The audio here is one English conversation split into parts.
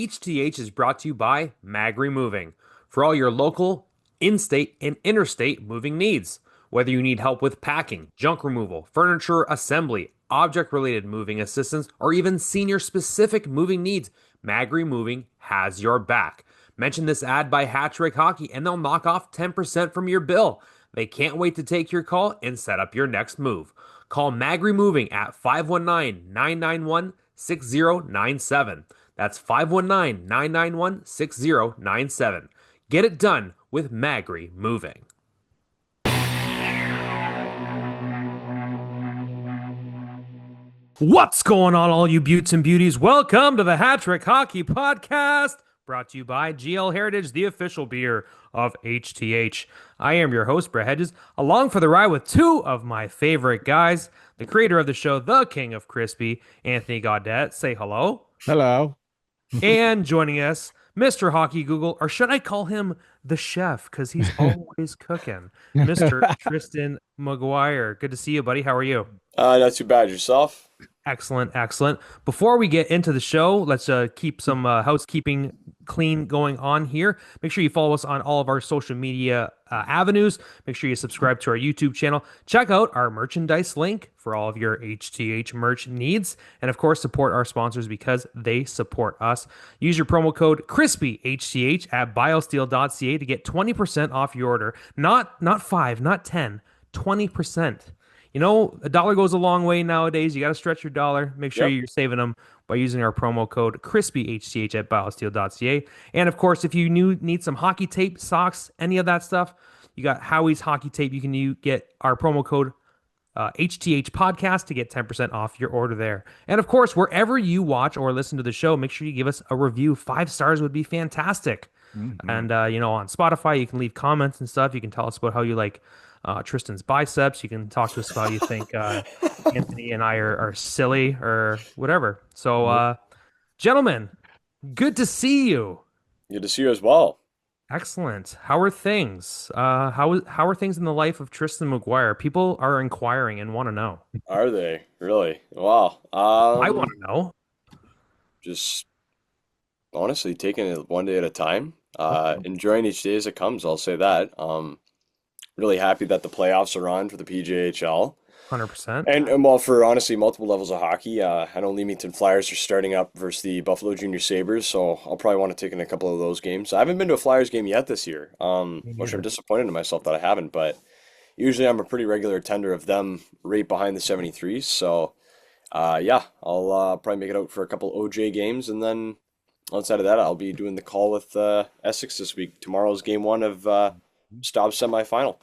HTH is brought to you by Magri Moving for all your local, in-state, and interstate moving needs. Whether you need help with packing, junk removal, furniture assembly, object-related moving assistance, or even senior-specific moving needs, Magri Moving has your back. Mention this ad by Hattrick Hockey and they'll knock off 10% from your bill. They can't wait to take your call and set up your next move. Call Magri Moving at 519-991-6097. That's 519-991-6097. Get it done with Magri Moving. What's going on, all you beauts and beauties? Welcome to the Hattrick Hockey Podcast, brought to you by GL Heritage, the official beer of HTH. I am your host, Brett Hedges, along for the ride with two of my favorite guys, the creator of the show, the king of crispy, Anthony Gaudette. Say hello. Hello. And joining us, Mr. Hockey Google, or should I call him the chef, because he's always cooking, Mr. Tristan McGuire. Good to see you, buddy. How are you? Not too bad. Yourself? Excellent, excellent. Before we get into the show, let's keep some housekeeping clean going on here. Make sure you follow us on all of our social media avenues. Make sure you subscribe to our YouTube channel. Check out our merchandise link for all of your HTH merch needs. And of course, support our sponsors because they support us. Use your promo code CRISPYHTH at biosteel.ca to get 20% off your order. Not 5, not 10, 20%. You know, a dollar goes a long way nowadays. You got to stretch your dollar. Make sure you're saving them by using our promo code CRISPYHTH at biosteel.ca. And of course, if you need some hockey tape, socks, any of that stuff, you got Howie's Hockey Tape. You can get our promo code HTH Podcast to get 10% off your order there. And of course, wherever you watch or listen to the show, make sure you give us a review. 5 stars would be fantastic. Mm-hmm. And, on Spotify, you can leave comments and stuff. You can tell us about how you like Tristan's biceps. You can talk to us about how you think Anthony and I are silly or whatever. So, gentlemen, good to see you. Good to see you as well. Excellent. How are things? How are things in the life of Tristan McGuire? People are inquiring and want to know. Are they really? Wow. I want to know. Just honestly taking it one day at a time. Enjoying each day as it comes. I'll say that. Really happy that the playoffs are on for the PJHL. 100%. And well, for honestly multiple levels of hockey, I know Leamington Flyers are starting up versus the Buffalo Junior Sabres, so I'll probably want to take in a couple of those games. I haven't been to a Flyers game yet this year, which I'm disappointed in myself that I haven't, but usually I'm a pretty regular attender of them right behind the 73s, so I'll probably make it out for a couple OJ games, and then outside of that, I'll be doing the call with Essex this week. Tomorrow's game 1 of Stobbs semifinal.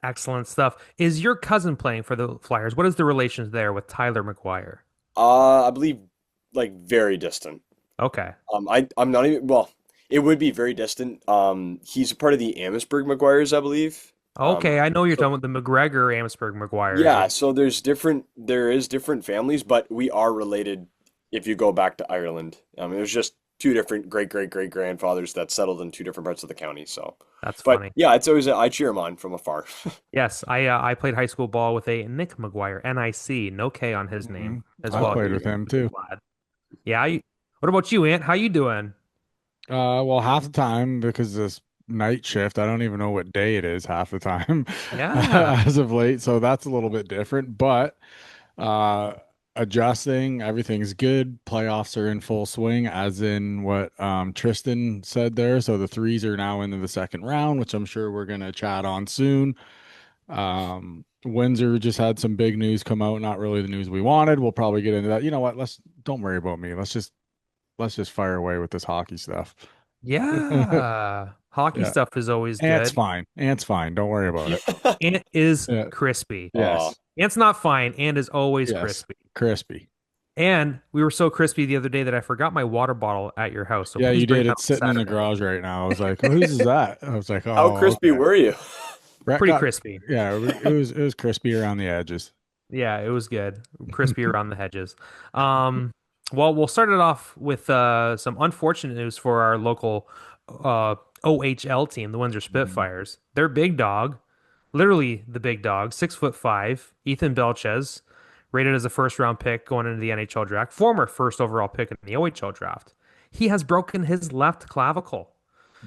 Excellent stuff. Is your cousin playing for the Flyers? What is the relations there with Tyler McGuire? I believe very distant. Okay. I'm not even, well, it would be very distant. He's a part of the Amherstburg McGuires, I believe. Okay, I know you're talking about the McGregor Amherstburg McGuire. Yeah, so there is different families, but we are related if you go back to Ireland. There's just 2 different great-great-great-grandfathers that settled in 2 different parts of the county, so. That's funny. Yeah, it's always, I cheer him on from afar. Yes, I played high school ball with a Nick McGuire, N-I-C, no K on his name as well. I played with him too. Yeah, what about you, Ant? How you doing? Well, half the time because this night shift, I don't even know what day it is half the time. Yeah. As of late, so that's a little bit different, but adjusting, everything's good. Playoffs are in full swing, as in what Tristan said there. So the threes are now into the second round, which I'm sure we're going to chat on soon. Windsor just had some big news come out, not really the news we wanted. We'll probably get into that. You know what? Don't worry about me. Let's just fire away with this hockey stuff. Yeah. Hockey stuff is always good. Ant's fine. Don't worry about it. Ant is crispy. Yes. Ant's not fine. Ant is always crispy. Crispy. And we were so crispy the other day that I forgot my water bottle at your house. So yeah, you did. It's sitting in the garage right now. I was like, whose is that? I was like, oh. How crispy were you? Pretty crispy. Yeah, it was crispy around the edges. Yeah, it was good. Crispy around the hedges. Well, we'll start it off with some unfortunate news for our local OHL team, the Windsor Spitfires. Their big dog, literally the big dog, 6'5", Ethan Belchetz, rated as a first-round pick going into the NHL draft, former first overall pick in the OHL draft. he has broken his left clavicle.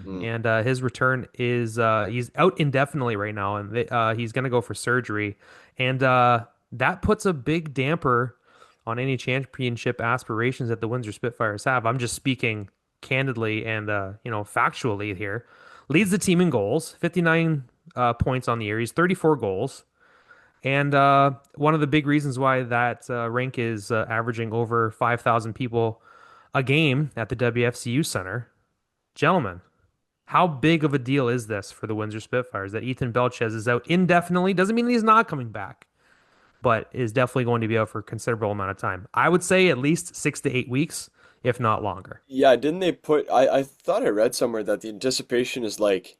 Mm. And his return is he's out indefinitely right now, and he's going to go for surgery, and that puts a big damper on any championship aspirations that the Windsor Spitfires have. I'm just speaking candidly and factually here. Leads the team in goals, 59 points on the year. He's 34 goals, and one of the big reasons why that rink is averaging over 5,000 people a game at the WFCU Center. Gentlemen, how big of a deal is this for the Windsor Spitfires that Ethan Belchetz is out indefinitely? Doesn't mean he's not coming back, but is definitely going to be out for a considerable amount of time. I would say at least 6 to 8 weeks, if not longer. Yeah, didn't they put I thought I read somewhere that the anticipation is like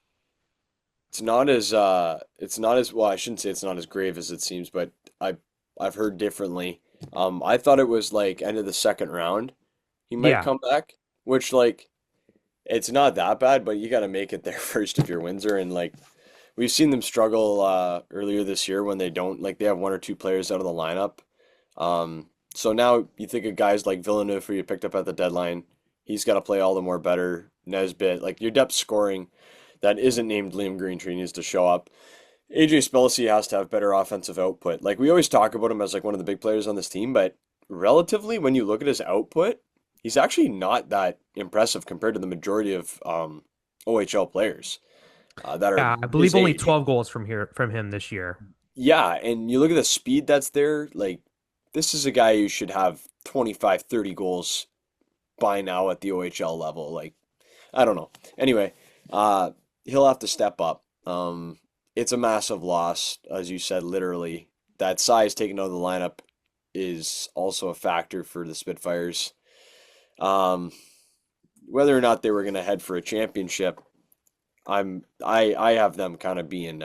it's not as well, I shouldn't say it's not as grave as it seems, but I've heard differently. I thought it was like end of the second round he might Yeah, come back, which like it's not that bad, but you got to make it there first if you're Windsor. And like we've seen them struggle earlier this year when they don't like they have one or two players out of the lineup. So now you think of guys like Villeneuve who you picked up at the deadline. He's got to play all the more better. Nesbitt, like your depth scoring that isn't named Liam Greentree needs to show up. AJ Spelcy has to have better offensive output. Like we always talk about him as like one of the big players on this team, but relatively when you look at his output, he's actually not that impressive compared to the majority of OHL players that are yeah. I his believe only age. 12 goals from him this year. Yeah, and you look at the speed that's there, like this is a guy who should have 25, 30 goals by now at the OHL level. Like, I don't know. Anyway, uh he'll have to step up. It's a massive loss, as you said, literally. That size taken out of the lineup is also a factor for the Spitfires. Um, Whether or not they were going to head for a championship, I have them kind of being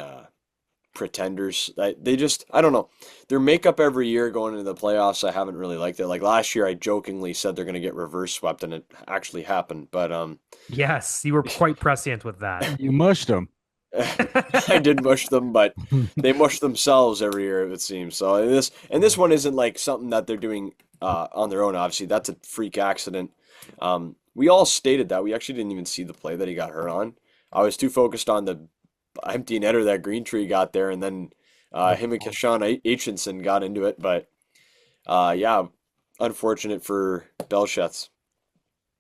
pretenders. They just I don't know. Their makeup every year going into the playoffs, I haven't really liked it. Like last year, I jokingly said they're going to get reverse swept, and it actually happened. But Yes, you were quite prescient with that. You mushed them. I did mush them, but they mush themselves every year, it seems. So this one isn't like something that they're doing on their own. Obviously, that's a freak accident. We all stated that. We actually didn't even see the play that he got hurt on. I was too focused on the empty netter that Greentree got there, and then him and Sean Aitchinson got into it. But yeah, unfortunate for Belchetz.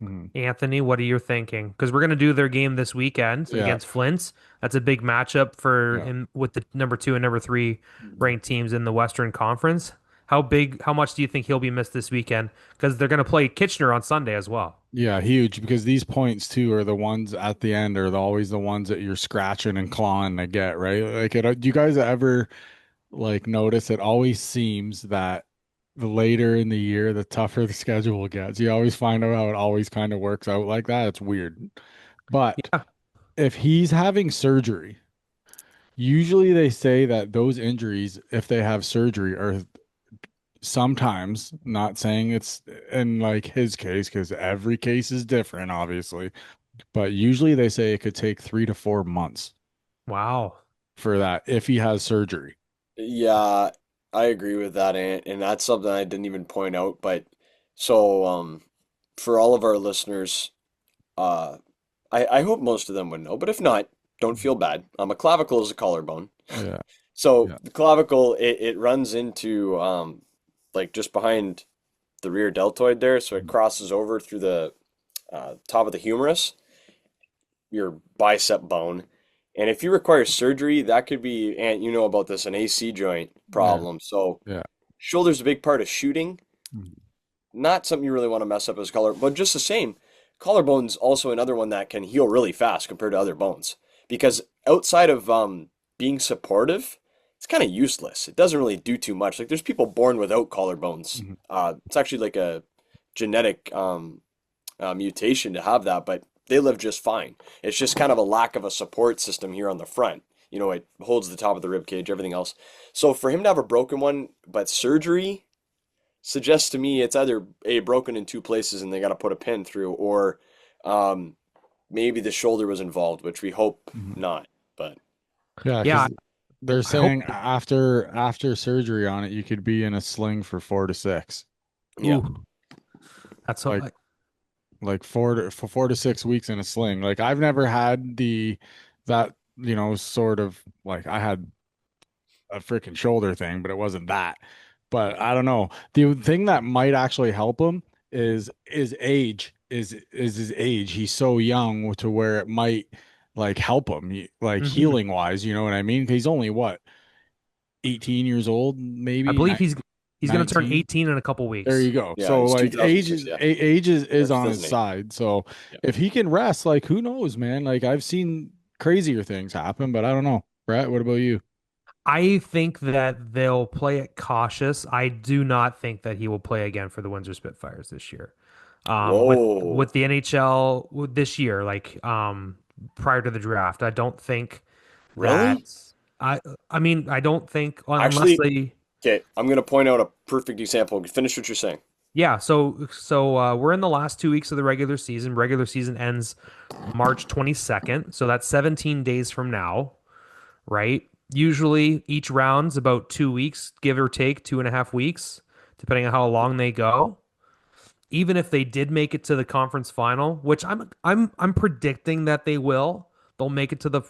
Mhm. Anthony, what are you thinking? Because we're going to do their game this weekend Yeah. against Flint. That's a big matchup for Yeah. him with the number 2 and number 3 ranked teams in the Western Conference. How much do you think he'll be missed this weekend? Because they're going to play Kitchener on Sunday as well. Yeah, huge because these points too are the ones at the end are always the ones that you're scratching and clawing to get, right? Like, do you guys ever like notice it always seems that the later in the year, the tougher the schedule gets. You always find out how it always kind of works out like that. It's weird. But Yeah. if he's having surgery, usually they say that those injuries, if they have surgery, are sometimes not saying it's in like his case, because every case is different, obviously. But usually they say it could take 3 to 4 months Wow. for that if he has surgery. Yeah, I agree with that, and that's something I didn't even point out. But so, for all of our listeners, uh, I hope most of them would know, but if not, don't feel bad. A clavicle is a collarbone. Yeah. So Yeah. the clavicle it runs into like just behind the rear deltoid there, so it crosses over through the top of the humerus, your bicep bone. And if you require surgery, that could be, and you know about this, an AC joint Yeah. problem. So Yeah. shoulder's a big part of shooting. Mhm. Not something you really want to mess up as collar, but just the same, collarbone's also another one that can heal really fast compared to other bones. Because outside of being supportive, it's kind of useless. It doesn't really do too much. Like there's people born without collarbones. Mhm. It's actually like a genetic mutation to have that, but they live just fine. It's just kind of a lack of a support system here on the front. You know, it holds the top of the rib cage, everything else. So for him to have a broken one, but surgery suggests to me it's either a broken in two places and they got to put a pin through, or um, maybe the shoulder was involved, which we hope Mhm. not. But Yeah, Yeah, because they're I hope. saying after surgery on it, you could be in a sling for 4 to 6. yeah, Ooh, that's Like, like for 4 to 6 weeks in a sling. Like I've never had that, sort of like I had a freaking shoulder thing, but it wasn't that. But I don't know. The thing that might actually help him is age. Is his age. He's so young to where it might like help him, like Hmm. healing wise. You know what I mean? 'Cause he's only what, 18 years old, I maybe believe he's going to turn 19. 18 in a couple There weeks. you go. Yeah, So he's like 2006. Yeah, age or is on his 2008. side. So Yeah. if he can rest, like who knows, man? Like I've seen crazier things happen, but I don't know. Brett, what about you? I think that they'll play it cautious. I do not think that he will play again for the Windsor Spitfires this year. With Whoa, the NHL this year, prior to the draft, I don't think really? that I I mean I don't think unless Actually, they okay, I'm gonna point out a perfect example. Finish what you're saying. yeah, we're in the last 2 weeks of the regular season. Regular season ends March 22nd, so that's 17 days from now, right? Usually each round's about 2 weeks, give or take 2.5 weeks, depending on how long they go. Even if they did make it to the conference final, which I'm predicting that they will, they'll make it to the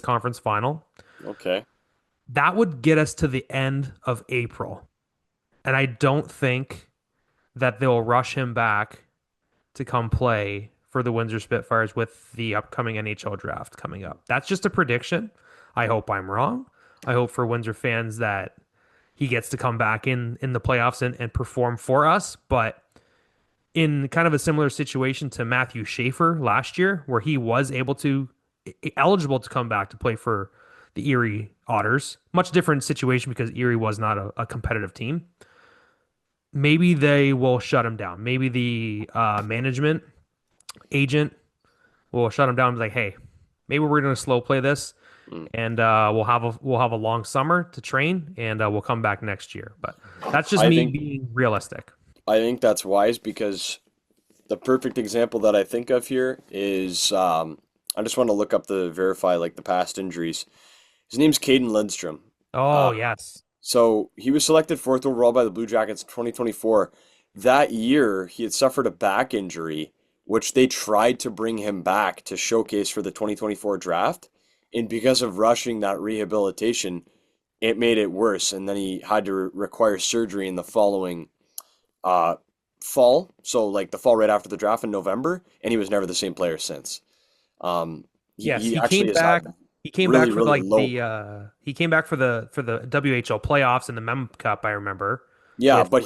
conference final. Okay. That would get us to the end of April. And I don't think that they'll rush him back to come play for the Windsor Spitfires with the upcoming NHL draft coming up. That's just a prediction. I hope I'm wrong. I hope for Windsor fans that he gets to come back in the playoffs and perform for us. But in kind of a similar situation to Matthew Schaefer last year, where he was able to eligible to come back to play for the Erie Otters, much different situation because Erie was not a competitive team. Maybe they will shut him down. Maybe the management agent will shut him down and be like, "Hey, maybe we're going to slow play this, Mm. and we'll have a long summer to train, and we'll come back next year." But that's just I me think being realistic. I think that's wise because the perfect example that I think of here is I just want to look up the verify like the past injuries. His name's Caden Lindstrom. Uh, Oh yes, so he was selected fourth overall by the Blue Jackets in 2024. That year, he had suffered a back injury, which they tried to bring him back to showcase for the 2024 draft. And because of rushing that rehabilitation, it made it worse. And then he had to require surgery in the following uh, fall. So, like the fall right after the draft in November. And he was never the same player since. Um, yes, he he actually came has had back. He came back really, for really like low. he came back for the WHL playoffs and the Mem Cup. I remember Yeah, with but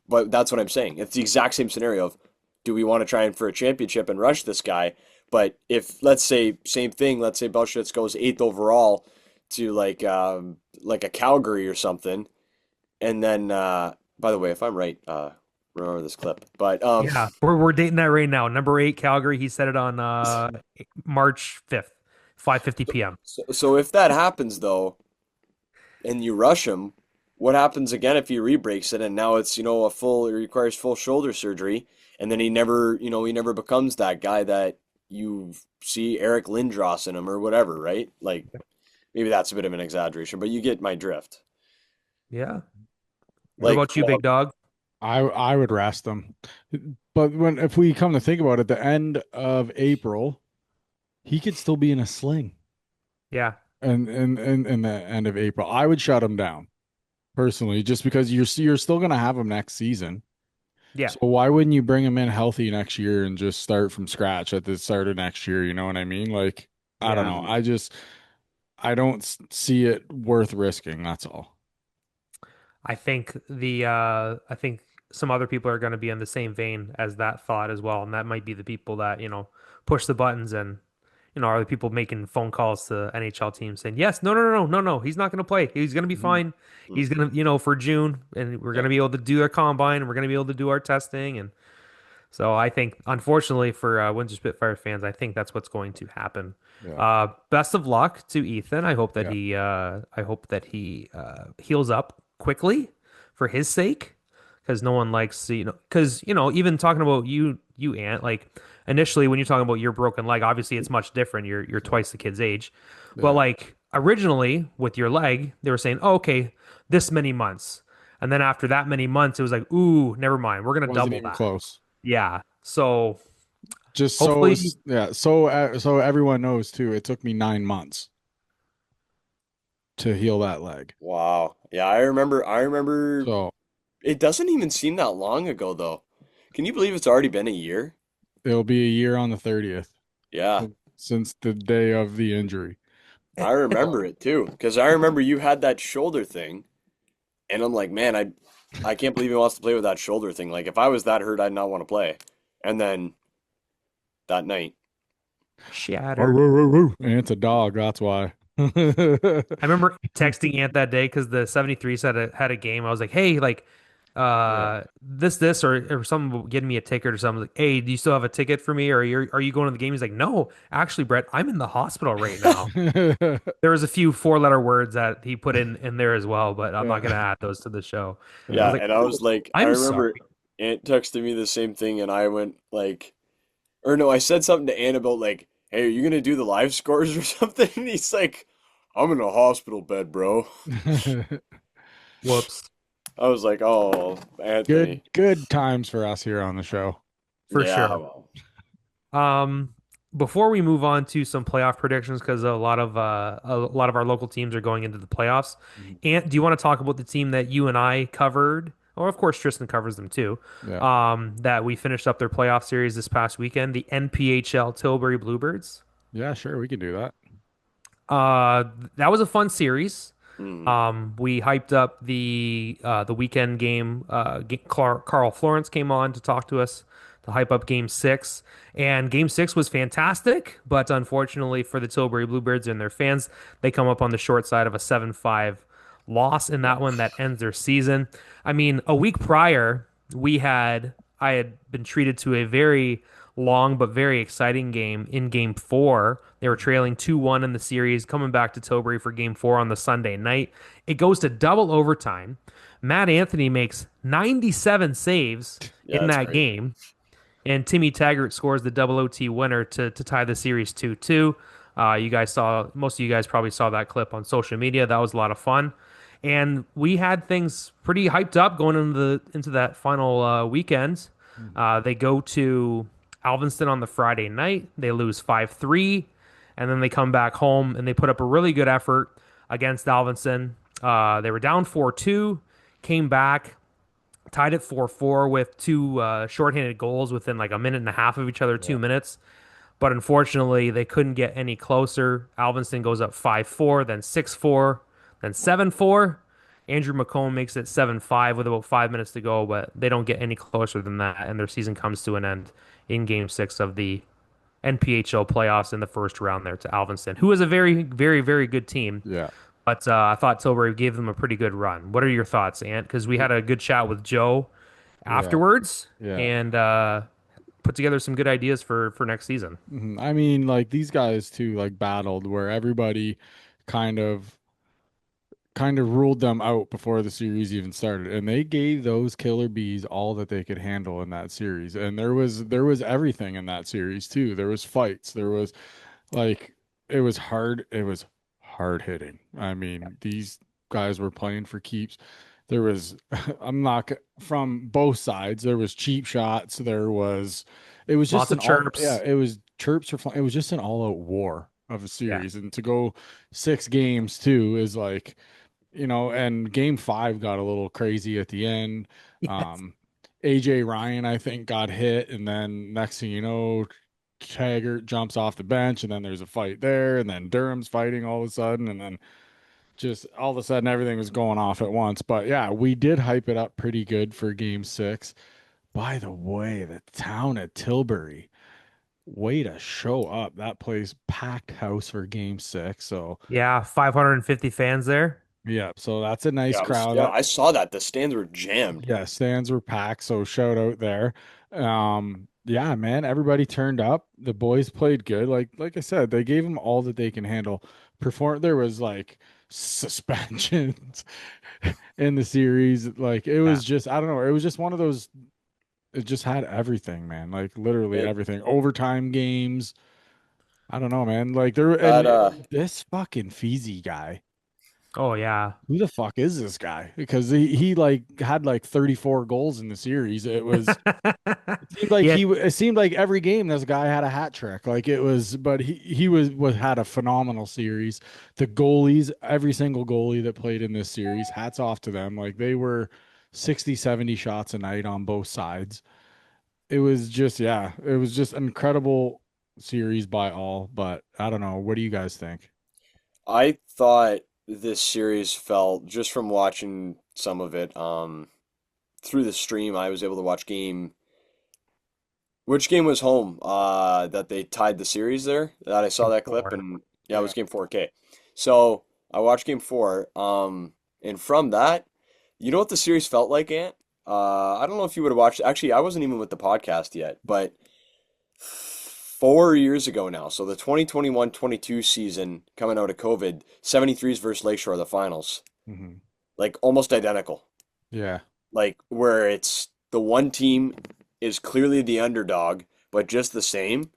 but that's what I'm saying. It's the exact same scenario of do we want to try and for a championship and rush this guy? But if let's say same thing, let's say Belchetz goes eighth overall to like a Calgary or something, and then by the way, if I'm right, remember this clip. But yeah, we're dating that right now. Number 8 Calgary. He said it on March 5th, 5:50 p.m. so if that happens though, and you rush him, what happens again if he rebreaks it and now it's, it requires full shoulder surgery and then he never becomes that guy that you see Eric Lindros in him or whatever, right? Like maybe that's a bit of an exaggeration, but you get my drift. Yeah. What Like, about you, big dog? I would rest them. But if we come to think about it, the end of April, he could still be in a sling. Yeah. And in the end of April, I would shut him down personally, just because you're still gonna have him next season. Yeah. So why wouldn't you bring him in healthy next year and just start from scratch at the start of next year? You know what I mean? Like, I don't Yeah. know. mhm. I don't see it worth risking. That's all. I think some other people are going to be in the same vein as that thought as well, and that might be the people that, push the buttons and are the people making phone calls to NHL teams saying, "Yes, no, no, no, no, no, no, he's not going to play. He's going to be Mhm. fine. Mm, He's going to, for June and we're going yeah. to be able to do our combine and we're going to be able to do our testing." And so I think, unfortunately for Windsor Spitfire fans, I think that's what's going to happen. Yeah. Best of luck to Ethan. Yeah. I hope that he heals up quickly for his sake, because no one likes to, because even talking about you, Ant, like initially when you're talking about your broken leg, obviously it's much different. You're Yeah. twice the kid's age, but Yeah. like originally with your leg, they were saying, oh, okay, this many months. And then after that many months, it was like, ooh, never mind. We're gonna Wasn't double even that. close. Yeah. So Just so hopefully, yeah, so everyone knows too, it took me 9 months to heal that leg. Wow. Yeah, I remember So it doesn't even seem that long ago though. Can you believe it's already been a year? it'll be a year on the 30th Yeah. since the day of the injury. I remember it too, because I remember you had that shoulder thing, and I'm like, man, I can't believe he wants to play with that shoulder thing. Like if I was that hurt, I'd not want to play. And then that night, shattered. And it's a dog, that's why. I remember texting Ant that day because the 73s had a game. I was like, hey, like, Yeah. this or someone getting me a ticket or something. Like, hey, do you still have a ticket for me? Or are you going to the game? He's like, no, actually, Brett, I'm in the hospital right now. There was a few four-letter words that he put in there as well, but I'm not Yeah. gonna add those to the show. I was yeah, like, and I oh, was like, I I'm sorry. remember Aunt texted me the same thing, and I went like, or no, I said something to Aunt about like, hey, are you gonna do the live scores or something? And he's like, I'm in a hospital bed, bro. Whoops, I was like, oh, Good Anthony. good times for us here on the show. for Yeah, sure. well, Um, before we move on to some playoff predictions, because a lot of our local teams are going into the playoffs. Ant, do you want to talk about the team that you and I covered? Or of course Tristan covers them too. Yeah. That we finished up their playoff series this past weekend, the NPHL Tilbury Bluebirds. Yeah, sure, we can do that. Uh, that was a fun series. mm, We hyped up the weekend game. Carl Florence came on to talk to us to hype up Game Six, and Game Six was fantastic. But unfortunately for the Tilbury Bluebirds and their fans, they come up on the short side of a 7-5 loss in that one that ends their season. I mean, a week prior, I had been treated to a very long but very exciting game in Game Four. They were trailing 2-1 in the series, coming back to Tilbury for Game Four on the Sunday night. It goes to double overtime. Matt Anthony makes 97 saves yeah, in that's that crazy. game, and Timmy Taggart scores the double OT winner to tie the series 2-2. Most of you guys probably saw that clip on social media. That was a lot of fun. And we had things pretty hyped up going into that final weekend. They go to Alvinston on the Friday night. They lose 5-3, and then they come back home and they put up a really good effort against Alvinston. They were down 4-2, came back, tied at 4-4 with two shorthanded goals within like a minute and a half of each other, Yeah. 2 minutes. But unfortunately, they couldn't get any closer. Alvinston goes up 5-4, then 6-4, then 7-4. Andrew McComb makes it 7-5 with about 5 minutes to go, but they don't get any closer than that, and their season comes to an end in Game 6 of the NPHL playoffs in the first round there to Alvinston, who is a very, very, very good team. Yeah. But I thought Tilbury gave them a pretty good run. What are your thoughts, Ant? Because we had a good chat with Joe Yeah. afterwards Yeah. and put together some good ideas for next season. I mean, like these guys too, like battled where everybody kind of ruled them out before the series even started, and they gave those killer bees all that they could handle in that series. And there was everything in that series too. There was fights. There was like it was hard hitting. I mean, these guys were playing for keeps. There was I'm not from both sides. There was cheap shots. It was just Lots an of all yeah, chirps. it was chirps for fun. It was just an all out war of a Yeah. series. And to go 6 games too is like, and game 5 got a little crazy at the end. Yes. Um, AJ Ryan, I think, got hit, and then next thing you know, Taggart jumps off the bench, and then there's a fight there, and then Durham's fighting all of a sudden, and then just all of a sudden everything was going off at once. But yeah, we did hype it up pretty good for game 6. By the way, the town of Tilbury, way to show up. That place packed house for game 6. So Yeah, 550 fans there. yeah, so that's a nice Yeah, crowd. yeah, I saw that. The stands were jammed. Yeah, stands were packed, so shout out there. Yeah, man, everybody turned up. The boys played good. Like I said, they gave them all that they can handle. There was like suspensions in the series. Like it Yeah. was just I don't know, it was just one of those, it just had everything, man. Like literally It, everything. Overtime games. I don't know, man. Like there that and this fucking Feezy guy. Oh yeah. Who the fuck is this guy? Because he like had like 34 goals in the series. It seemed like Yeah, it seemed like every game this guy had a hat trick. Like it was, but he was had a phenomenal series. The goalies, every single goalie that played in this series, hats off to them. Like they were 60, 70 shots a night on both sides. It was just, yeah, it was just an incredible series by all. But I don't know. What do you guys think? I thought this series felt just from watching some of it through the stream. I was able to watch game. Which game was home? That they tied the series there. That I saw game that clip, four. and yeah, it Yeah. was game four. Okay, so I watched game four. And from that, you know what the series felt like, Ant? I don't know if you would have watched. Actually, I wasn't even with the podcast yet, but 4 years ago now. So the 2021-22 season coming out of COVID, 73s versus Lakeshore, the finals, Hmm. like almost identical. Yeah. Like where it's the one team is clearly the underdog, but just the same,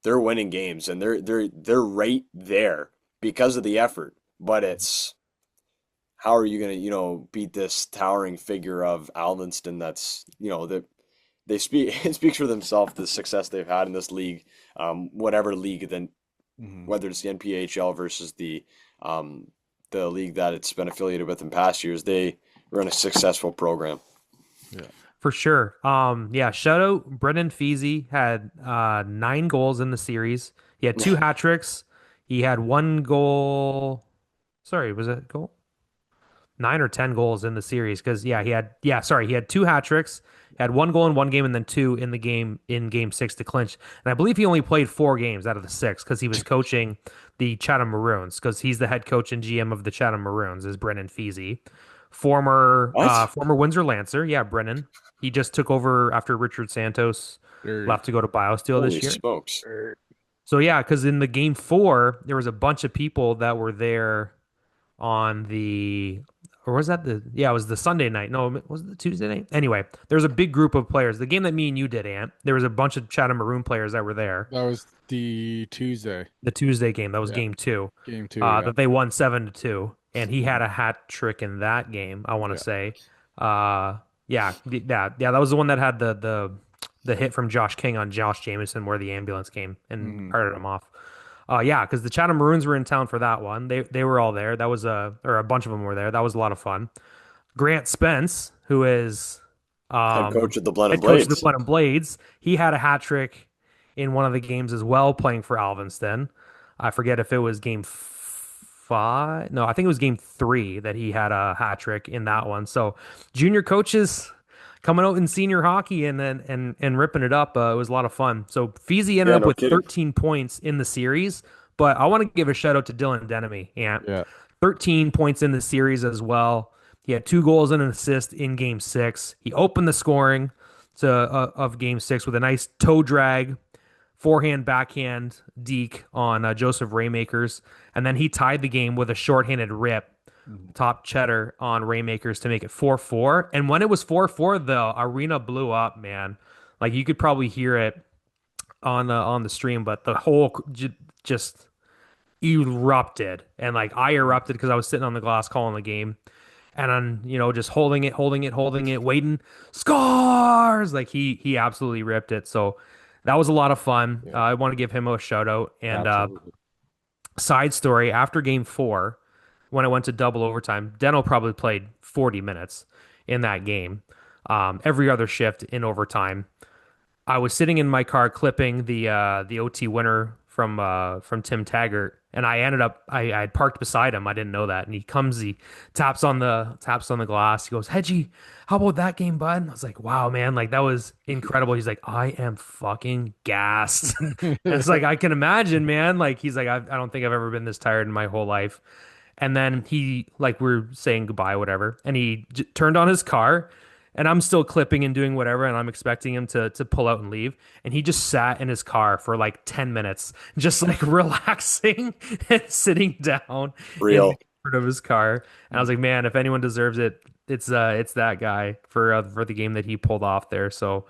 they're winning games and they're right there because of the effort. But it's how are you gonna, beat this towering figure of Alvinston that's, that they speak it speaks for themselves the success they've had in this league, whatever league then Hmm. whether it's the NPHL versus the league that it's been affiliated with in past years, they run a successful program. Yeah. For sure. Yeah, shout out Brendan Feasy had 9 goals in the series. He had two hat tricks. He had 1 goal. Sorry, was it a goal? 9 or 10 goals in the series because he had 2 hat tricks, had 1 goal in one game and then two in the game in game six to clinch. And I believe he only played 4 games out of the six because he was coaching the Chatham Maroons because he's the head coach and GM of the Chatham Maroons is Brennan Feasy, What? former Windsor Lancer. Yeah, Brennan. He just took over after Richard Santos Very, left to go to BioSteel Holy this year. smokes. very, So yeah, because in the game four, there was a bunch of people that were there on the or was that the yeah, it was the Sunday night. No, was it the Tuesday night? Anyway, there's a big group of players. The game that me and you did, Ant, there was a bunch of Chatham Maroon players that were there. that was the Tuesday. The Tuesday game, that was Yeah. game two, Game two. Yeah. that they won 7-2. And he had Mhm. a hat trick in that game, I want to Yeah. say. Yeah, that was the one that had the hit from Josh King on Josh Jameson where the ambulance came and Hmm. carted him off. Yeah, because the Chatham Maroons were in town for that one. They were all there. That was or a bunch of them were there. That was a lot of fun. Grant Spence, who is Head coach of the Blenheim head coach of the Blades. Blenheim Blades, he had a hat trick in one of the games as well, playing for Alvinston. I forget if it was game five. No, I think it was game three that he had a hat trick in that one. So junior coaches coming out in senior hockey and ripping it up. It was a lot of fun. So Feezy ended Yeah, up no with kidding. 13 points in the series, but I want to give a shout out to Dylan Denemy. Yeah, Yeah. 13 points in the series as well. He had 2 goals and an assist in game six. He opened the scoring of game six with a nice toe drag, forehand, backhand deke on Joseph Raymakers. And then he tied the game with a shorthanded rip, Mhm. top cheddar on Raymakers to make it 4-4. And when it was 4-4, the arena blew up, man. Like you could probably hear it on the stream, but the whole just erupted. And like I erupted because I was sitting on the glass calling the game and then just holding it, waiting, scores. Like he absolutely ripped it. So that was a lot of fun. Yeah. I want to give him a shout out. And Absolutely. side story: after game four, when I went to double overtime, Deno probably played 40 minutes in that game. Every other shift in overtime. I was sitting in my car clipping the OT winner from Tim Taggart, and I had parked beside him. I didn't know that, and he comes, he taps on the glass. He goes, "Hedgie, how about that game, bud?" And I was like, "Wow, man, like that was incredible." He's like, "I am fucking gassed." And it's like I can imagine, man. Like he's like, I don't think I've ever been this tired in my whole life. And then he like we're saying goodbye, whatever, and he turned on his car and I'm still clipping and doing whatever, and I'm expecting him to pull out and leave. And he just sat in his car for like 10 minutes, just like relaxing and sitting down in the Real. comfort of his car. And I was like, man, if anyone deserves it, it's that guy for the game that he pulled off there. So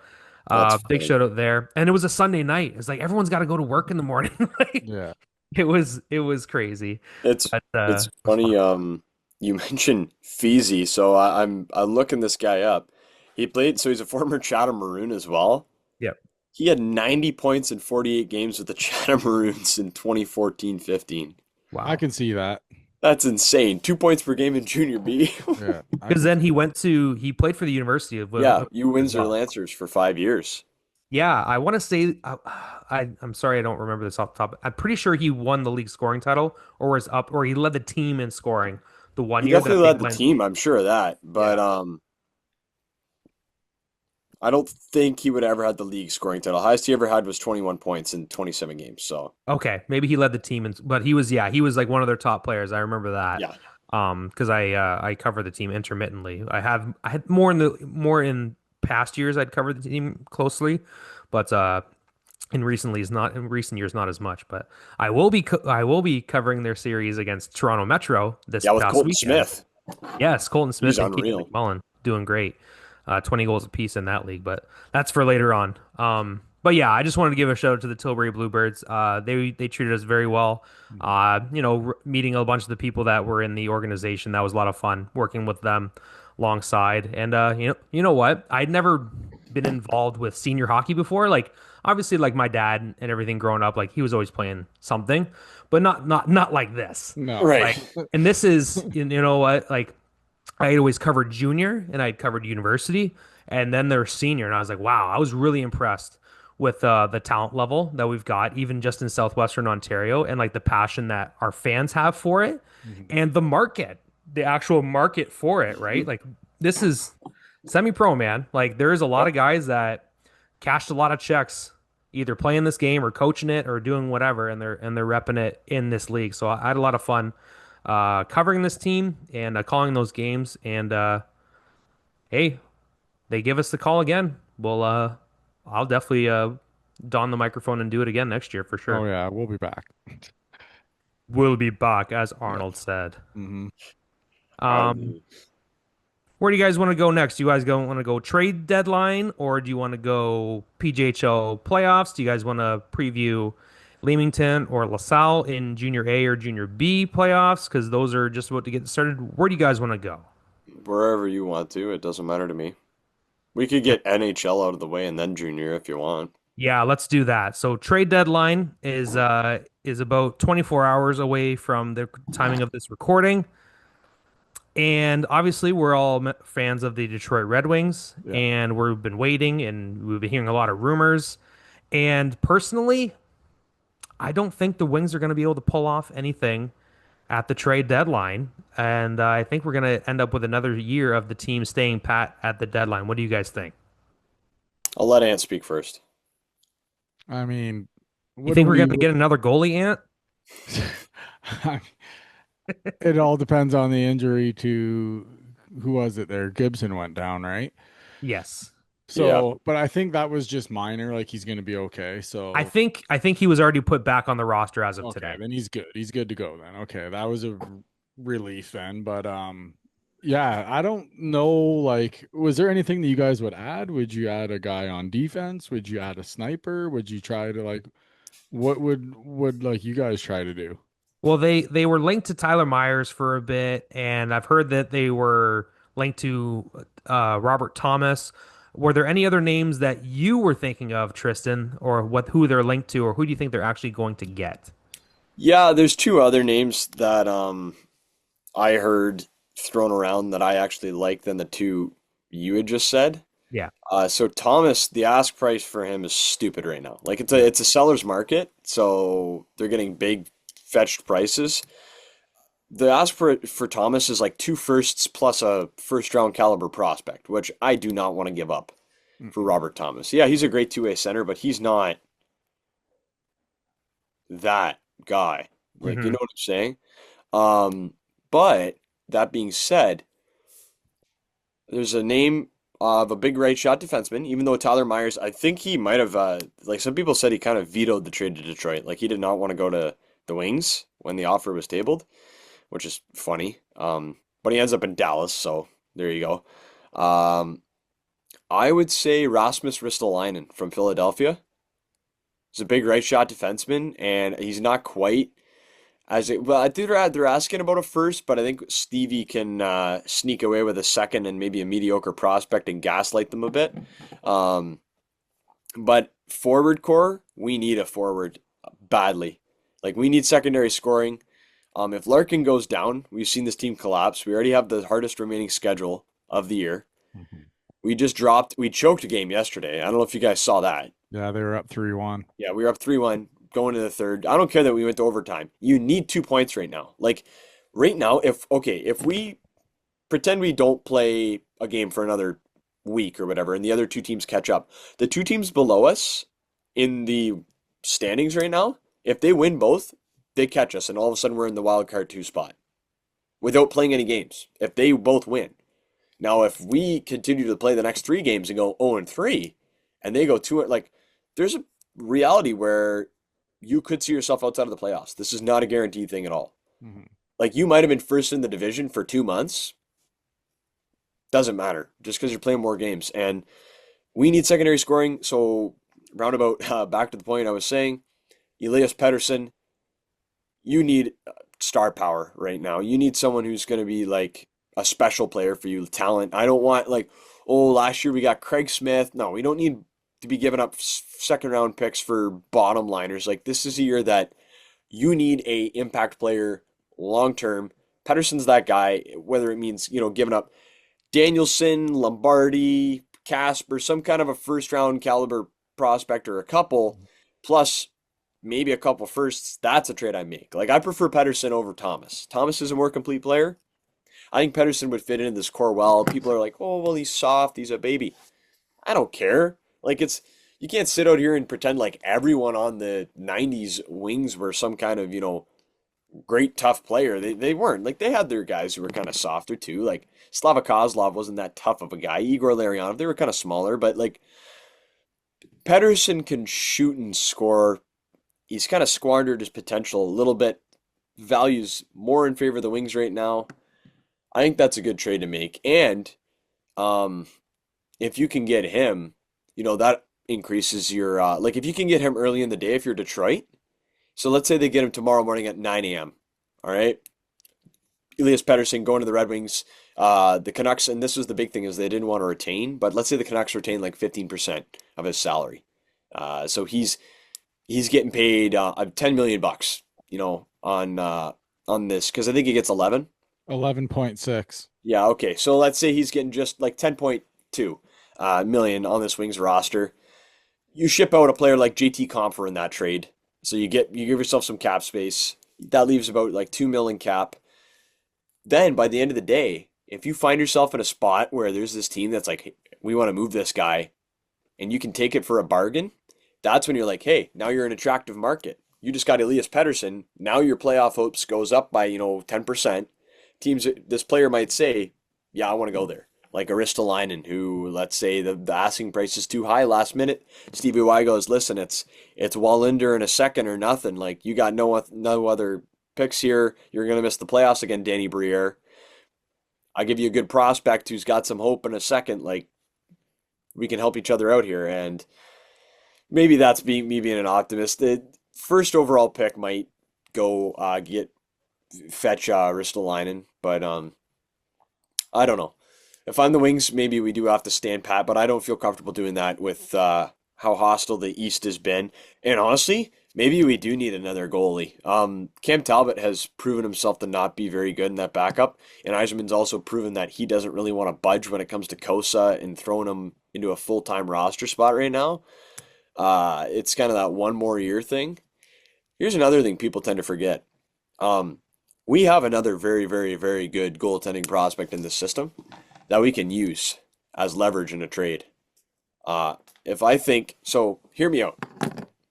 That's big funny. shout out there. And it was a Sunday night. It's like everyone's got to go to work in the morning. Like Yeah. it was crazy. It's But it's it was funny. fun. You mentioned Feezy, so I'm looking this guy up. He played, so he's a former Chatham Maroon as well. Yep. He had 90 points in 48 games with the Chatham Maroons in 2014-15. I Wow. can see that. That's insane. 2 points per game in Junior B. Yeah, I Because can then see that. he played for the University Yeah, of you as Windsor well. Lancers for 5 years. Yeah, I want to say I'm sorry I don't remember this off the top. I'm pretty sure he won the league scoring title or was up or he led the team in scoring the one He year definitely that they led the went. team, I'm sure of that. But Yeah. I don't think he would ever had the league scoring title. Highest he ever had was 21 points in 27 games. So Okay, maybe he led the team, but he was like one of their top players. I remember that. yeah, Because I cover the team intermittently. I had more in past years. I'd covered the team closely, but in recent years not as much. But I will be covering their series against Toronto Metro this yeah, with past Colton weekend. Smith, Yes, Colton he's Smith and Keegan unreal. McMullen doing great. 20 goals apiece in that league, but that's for later on. But yeah, I just wanted to give a shout out to the Tilbury Bluebirds. They treated us very well. Mhm. Meeting a bunch of the people that were in the organization, that was a lot of fun working with them alongside. And you know what? I'd never been involved with senior hockey before. Like obviously, like my dad and everything growing up, like he was always playing something, but not like this. No. Right. Like, and this is you know what like I had always covered junior and I'd covered university and then there's senior. And I was like, wow, I was really impressed with the talent level that we've got, even just in Southwestern Ontario, and like the passion that our fans have for it Mhm. and the actual market for it, right? Like this is semi-pro, man. Like there is a lot Yep. of guys that cashed a lot of checks either playing this game or coaching it or doing whatever, and they're repping it in this league. So I had a lot of fun covering this team and calling those games. And hey, they give us the call again. Well, I'll definitely don the microphone and do it again next year for Oh sure. yeah, we'll be back. We'll be back, as Yeah. Arnold said. Hmm. Um, Um, where do you guys want to go next? Do you guys want to go trade deadline or do you want to go PJHL playoffs? Do you guys want to preview Leamington or LaSalle in Junior A or Junior B playoffs? Because those are just about to get started. Where do you guys want to go? Wherever you want to, it doesn't matter to me. We could get NHL out of the way and then Junior if you want. Yeah, let's do that. So trade deadline is about 24 hours away from the timing of this recording. And obviously, we're all fans of the Detroit Red Wings, Yeah. and we've been waiting and we've been hearing a lot of rumors. And personally, I don't think the Wings are going to be able to pull off anything at the trade deadline. And I think we're going to end up with another year of the team staying pat at the deadline. What do you guys think? I'll let Ant speak first. I mean, You what do think we're we? going to get another goalie, Ant? It all depends on the injury to who was it there? Gibson went down, right? Yes. Yeah. So, but I think that was just minor. Like he's going to be okay. So, I think he was already put back on the roster as of okay, today. then he's good. He's good to go then. Okay, that was a relief then. But yeah, I don't know. Like, was there anything that you guys would add? Would you add a guy on defense? Would you add a sniper? Would you try to like, what would like you guys try to do? Well, they were linked to Tyler Myers for a bit, and I've heard that they were linked to Robert Thomas. Were there any other names that you were thinking of, Tristan, or who they're linked to, or who do you think they're actually going to get? Yeah, there's two other names that I heard thrown around that I actually like than the two you had just said. Yeah. So Thomas, the ask price for him is stupid right now. Like Yeah. it's a seller's market, so they're getting big fetched prices. The ask for Thomas is like two firsts plus a first round caliber prospect, which I do not want to give up for Mm-mm. Robert Thomas. Yeah, he's a great two-way center, but he's not that guy. Like, you Hmm. know what I'm saying? Um, but that being said, there's a name of a big right shot defenseman, even though Tyler Myers, I think he might have, like some people said he kind of vetoed the trade to Detroit. Like he did not want to go to the Wings when the offer was tabled, which is funny. But he ends up in Dallas, so there you go. Um, I would say Rasmus Ristolainen from Philadelphia. He's a big right shot defenseman, and he's not quite Well, I think they're asking about a first, but I think Stevie can sneak away with a second and maybe a mediocre prospect and gaslight them a bit. Um, but forward core, we need a forward badly. Like we need secondary scoring. If Larkin goes down, we've seen this team collapse. We already have the hardest remaining schedule of the year. Mhm. We choked a game yesterday. I don't know if you guys saw that. Yeah, they were up 3-1. Yeah, we were up 3-1 going to the third. I don't care that we went to overtime. You need 2 points right now. Like right now, if we pretend we don't play a game for another week or whatever, and the other two teams catch up, the two teams below us in the standings right now, if they win both, they catch us, and all of a sudden we're in the wild card 2 spot without playing any games. If they both win. Now, if we continue to play the next 3 games and go 0-3, and they go 2, like there's a reality where you could see yourself outside of the playoffs. This is not a guaranteed thing at all. Mhm. Like you might have been first in the division for 2 months. Doesn't matter just because you're playing more games. And we need secondary scoring. So roundabout back to the point I was saying, Elias Pettersson, you need star power right now. You need someone who's going to be like a special player for you, talent. I don't want like, oh, last year we got Craig Smith. No, we don't need to be giving up second round picks for bottom liners. Like this is a year that you need a impact player long term. Pettersson's that guy, whether it means, giving up Danielson, Lombardi, Casper, some kind of a first round caliber prospect or a couple, plus maybe a couple firsts. That's a trade I make. Like I prefer Pettersson over Thomas. Thomas is a more complete player. I think Pettersson would fit into this core well. People are like, oh, well, he's soft. He's a baby. I don't care. Like you can't sit out here and pretend like everyone on the 90s Wings were some kind of, great tough player. They weren't. Like they had their guys who were kind of softer too. Like Slava Kozlov wasn't that tough of a guy. Igor Larionov, they were kind of smaller, but like Pettersson can shoot and score. He's kind of squandered his potential a little bit. Values more in favor of the Wings right now. I think that's a good trade to make. And if you can get him, that increases your like if you can get him early in the day if you're Detroit. So let's say they get him tomorrow morning at 9 a.m. All right. Elias Pettersson going to the Red Wings. The Canucks, and this was the big thing, is they didn't want to retain, but let's say the Canucks retain like 15% of his salary. So he's getting paid $10 million bucks, on this, because I think he gets 11. 11.6. Yeah, okay. So let's say he's getting just like 10.2 million on this Wings roster. You ship out a player like JT Compher in that trade. So you give yourself some cap space. That leaves about like 2 million cap. Then by the end of the day, if you find yourself in a spot where there's this team that's like, hey, we want to move this guy, and you can take it for a bargain, that's when you're like, hey, now you're an attractive market. You just got Elias Pettersson. Now your playoff hopes goes up by 10%. This player might say, yeah, I want to go there. Like Aristolainen, who, let's say the asking price is too high last minute. Stevie Y goes, listen, it's Wallinder in a second or nothing. Like you got no other picks here. You're gonna miss the playoffs again, Danny Briere. I give you a good prospect who's got some hope in a second. Like we can help each other out here, and maybe that's me being an optimist. The first overall pick might go fetch Ristolainen, but I don't know. If I'm the Wings, maybe we do have to stand pat, but I don't feel comfortable doing that with how hostile the East has been. And honestly, maybe we do need another goalie. Cam Talbot has proven himself to not be very good in that backup, and Yzerman's also proven that he doesn't really want to budge when it comes to Kosa and throwing him into a full-time roster spot right now. It's kind of that one more year thing. Here's another thing people tend to forget. We have another very, very, very good goaltending prospect in this system that we can use as leverage in a trade. If I think so, hear me out.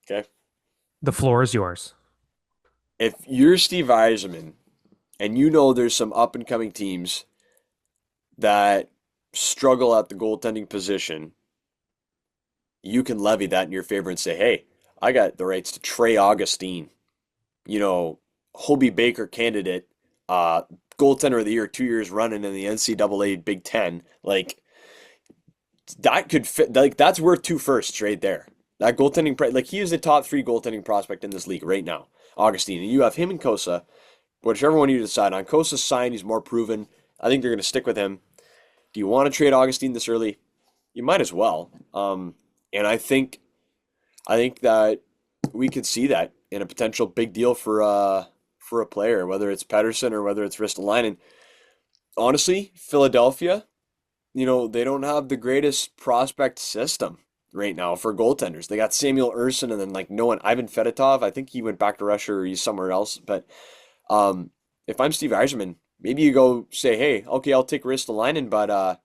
Okay. The floor is yours. If you're Steve Yzerman and there's some up and coming teams that struggle at the goaltending position, you can levy that in your favor and say, hey, I got the rights to Trey Augustine, Hobie Baker candidate, goaltender of the year 2 years running in the NCAA Big Ten. Like that could fit. Like that's worth 2 firsts right there. That goaltending, like he is the top 3 goaltending prospect in this league right now. Augustine, and you have him and Kosa. Whichever one you decide on. Kosa's signed, he's more proven. I think they're going to stick with him. Do you want to trade Augustine this early? You might as well. And I think that we could see that in a potential big deal for a player, whether it's Pedersen or whether it's Ristolainen. Honestly, Philadelphia, they don't have the greatest prospect system right now for goaltenders. They got Samuel Urson and then like no one, Ivan Fedotov. I think he went back to Russia or he's somewhere else. But if I'm Steve Yzerman, maybe you go say, hey, okay, I'll take Ristolainen, but how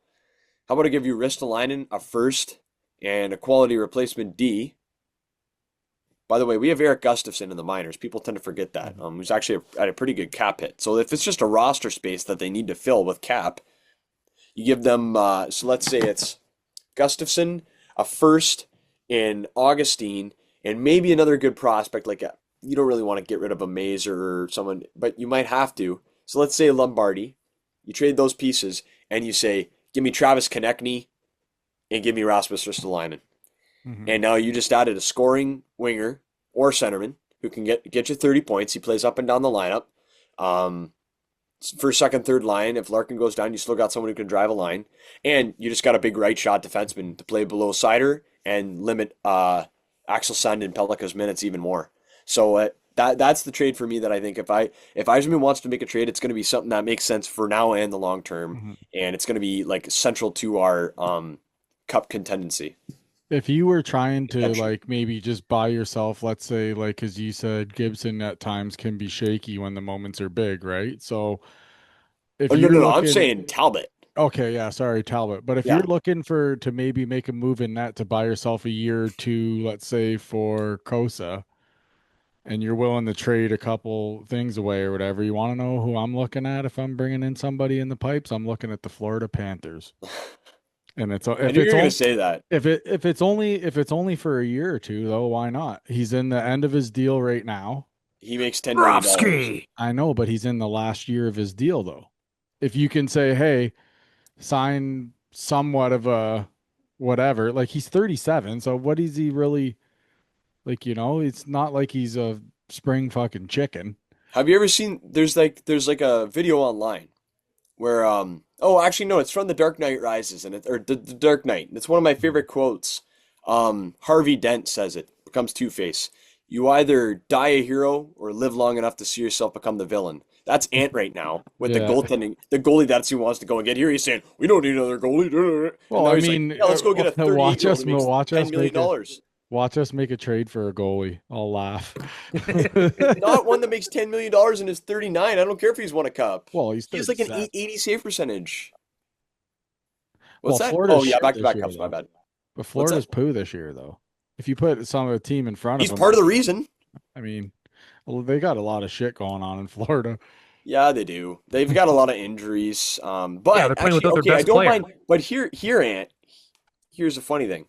about I give you Ristolainen, a first, and a quality replacement D? By the way, we have Eric Gustafson in the minors. People tend to forget that. Who's actually at a pretty good cap hit. So if it's just a roster space that they need to fill with cap, you give them, so let's say it's Gustafson, a first, in Augustine, and maybe another good prospect. You don't really want to get rid of a Mazer or someone, but you might have to. So let's say Lombardi. You trade those pieces, and you say, give me Travis Konechny and give me Rasmus Ristolainen. And now you just added a scoring winger or centerman who can get you 30 points. He plays up and down the lineup. First, second, third line. If Larkin goes down, you still got someone who can drive a line. And you just got a big right shot defenseman to play below Sider and limit Axel Sand and Pelika's minutes even more. So that's the trade for me that I think if Yzerman wants to make a trade, it's going to be something that makes sense for now and the long term. And it's going to be like central to our cup contendency. If you were trying to like maybe just buy yourself, let's say, like, because you said Gibson at times can be shaky when the moments are big, right? So if you're no, looking, I'm saying Talbot. Okay, yeah, sorry, Talbot. But if you're looking to maybe make a move in that to buy yourself a year or two, let's say for Kosa, and you're willing to trade a couple things away or whatever, you want to know who I'm looking at if I'm bringing in somebody in the pipes? I'm looking at the Florida Panthers. And I knew you were going to say that. If it's only for a year or two, though, why not? He's in the end of his deal right now. He makes $10 million. I know, but he's in the last year of his deal, though. If you can say, hey, sign somewhat of a whatever, like he's 37, so what is he really like? It's not like he's a spring fucking chicken. Have you ever seen? There's like a video online where actually no, it's from The Dark Knight Rises or the Dark Knight. It's one of my favorite quotes. Harvey Dent says it. Becomes Two-Face. You either die a hero or live long enough to see yourself become the villain. That's Ant right now with the goaltending. The goalie that's who wants to go and get here. He's saying we don't need another goalie. Well, I mean, like, let's go get a 38-year-old $10 million. Watch us make a trade for a goalie. I'll laugh. Not one that makes $10 million and is 39. I don't care if he's won a cup. Well, he's like an 80 save percentage. What's that? Oh, yeah, back-to-back cups. My bad. But Florida's poo this year, though. If you put some of the team in front of him, he's part of the reason. I mean, they got a lot of shit going on in Florida. Yeah, they do. They've got a lot of injuries. But they're playing without their best player. mind. But here, Ant. Here's a funny thing.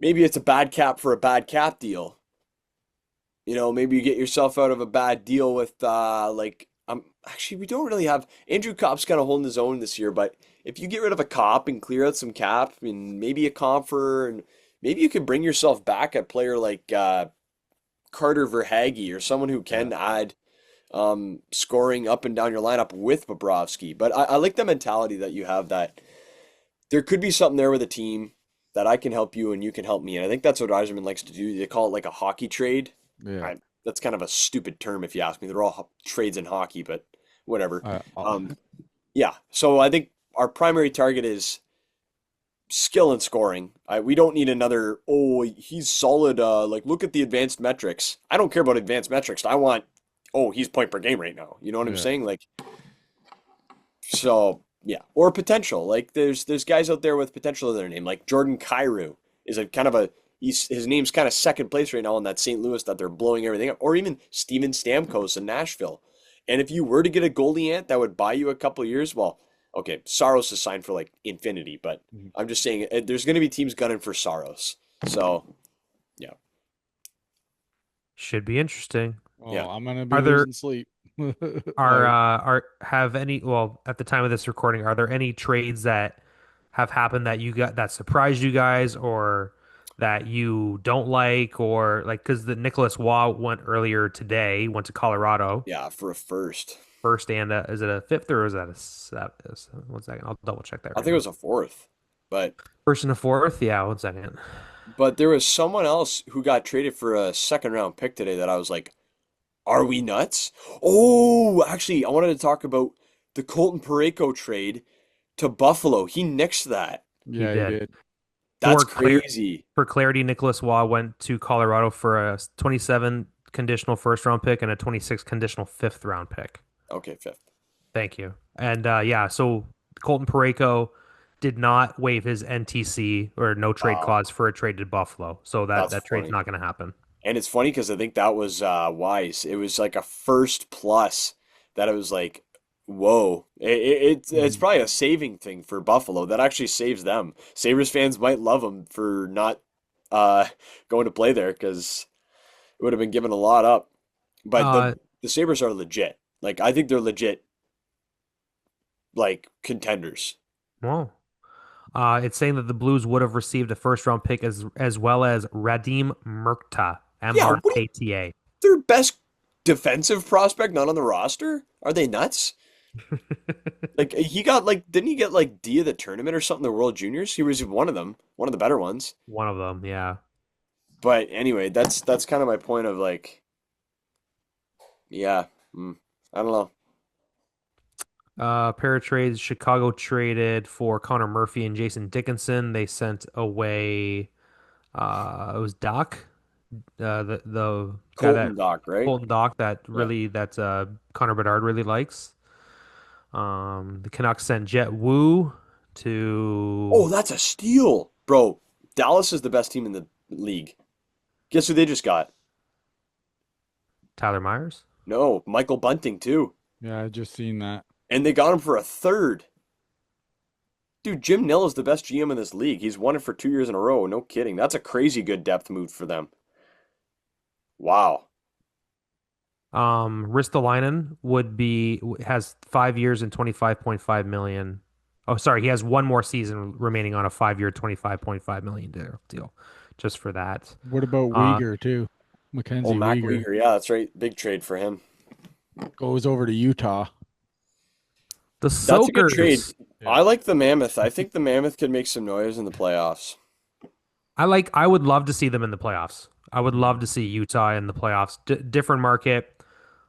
Maybe it's a bad cap for a bad cap deal. Maybe you get yourself out of a bad deal with actually we don't really have Andrew Kopp's kind of holding his own this year, but if you get rid of a Kopp and clear out some cap and maybe a Comfer and maybe you could bring yourself back a player like Carter Verhaeghe or someone who can add scoring up and down your lineup with Bobrovsky. But I like the mentality that you have that there could be something there with a team that I can help you and you can help me. And I think that's what Yzerman likes to do. They call it like a hockey trade. Yeah. That's kind of a stupid term if you ask me. They're all trades in hockey, but whatever. Yeah. So I think our primary target is skill and scoring. We don't need another, he's solid. Look at the advanced metrics. I don't care about advanced metrics. I want, he's point per game right now. You know what I'm saying? Yeah, or potential. Like there's guys out there with potential in their name, like Jordan Kyrou is his name's kind of second place right now in that St. Louis that they're blowing everything up, or even Steven Stamkos in Nashville. And if you were to get a goalie, Ant, that would buy you a couple of years. Well, okay, Saros is signed for like infinity, but I'm just saying there's going to be teams gunning for Saros. So, yeah, should be interesting. Yeah, I'm gonna be losing sleep. At the time of this recording, are there any trades that have happened that surprised you guys or that you don't like, or like because the Nicholas Waugh went earlier today, went to Colorado Yeah, for a first. first, and is it a fifth or is that a seventh? One second, I'll double check that I right think it now. was a fourth. But First and a fourth, yeah. One second. there was someone else who got traded for a second round pick today that I was like, are we nuts? Oh, actually, I wanted to talk about the Colton Parayko trade to Buffalo. He nixed that. He Yeah, he did. did. That's For clear crazy. for clarity, Nicholas Waugh went to Colorado for a 27 conditional first round pick and a 26 conditional fifth round pick. Okay, fifth. Thank you. And yeah, so Colton Parayko did not waive his NTC or no trade Wow, clause for a trade to Buffalo. So that's that trade's funny. not going to happen. And it's funny because I think that was wise. It was like a first plus that it was like, whoa. It's Mhm. probably a saving thing for Buffalo. That actually saves them. Sabres fans might love him for not uh, going to play there because it would have been given a lot up. But Uh, the Sabres are legit. Like I think they're legit like contenders. well, it's saying that the Blues would have received a first round pick as well as Radim Murkta, Yeah, what MRKTA. their best defensive prospect not on the roster? Are they nuts? Like he got like didn't he get like D of the tournament or something, the World Juniors? He was one of them, one of the better ones. One of them, yeah. But anyway, that's kind of my point of like, yeah, I don't know. Pair of trades. Chicago traded for Connor Murphy and Jason Dickinson. They sent away. It was Doc, the guy that Colton Dock, right? Colton Doc that Yeah. really that Connor Bedard really likes. The Canucks sent Jet Wu to Oh, that's a steal, bro. Dallas is the best team in the league. Guess who they just got? Tyler Myers. No, Michael Bunting too. Yeah, I just seen that. And they got him for a third. Dude, Jim Nill is the best GM in this league. He's won it for 2 years in a row. No kidding. That's a crazy good depth move for them. Wow. Ristolainen has 5 years and 25.5 million. Oh, sorry, he has one more season remaining on a 5 year, 25.5 million deal, just for that. What about Uh, Uyghur too? Oh, Mackenzie Mac Uyghur Weegar. Yeah, that's right. Big trade for him. goes over to Utah. the That's a good trade. Soakers. Yeah. I like the Mammoth. I think the Mammoth could make some noise in the playoffs. I would love to see them in the playoffs. I would love Mhm. to see Utah in the playoffs. Different market,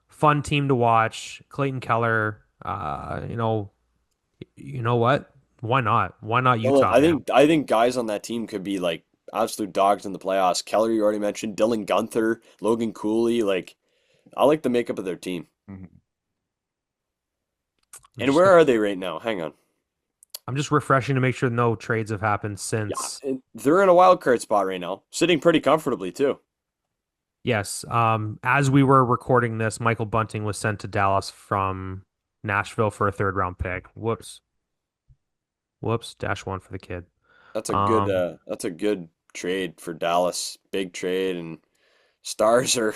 fun team to watch. Clayton Keller. You know what? Why not? Why not Well, look, Utah, man? I think guys on that team could be like absolute dogs in the playoffs. Keller, you already mentioned, Dylan Gunther, Logan Cooley. Like, I like the makeup of their team. Mhm. I'm And just where are they right now? Hang on. I'm just refreshing to make sure no trades have happened Yeah, since. they're in a wild card spot right now, sitting pretty comfortably too. Yes. As we were recording this, Michael Bunting was sent to Dallas from Nashville for a third round pick. Whoops. Whoops. Dash one for the kid. Um, That's a good trade for Dallas. Big trade, and Stars are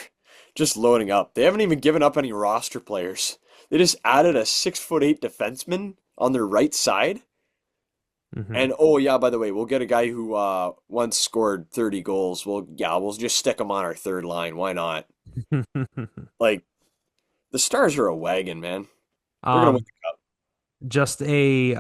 just loading up. They haven't even given up any roster players. They just added a 6'8" defenseman on their right side. mhm. And oh yeah, by the way, we'll get a guy who once scored 30 goals. We'll just stick him on our third line. Why not? Like the Stars are a wagon, man. They're gonna win Um, the cup. just a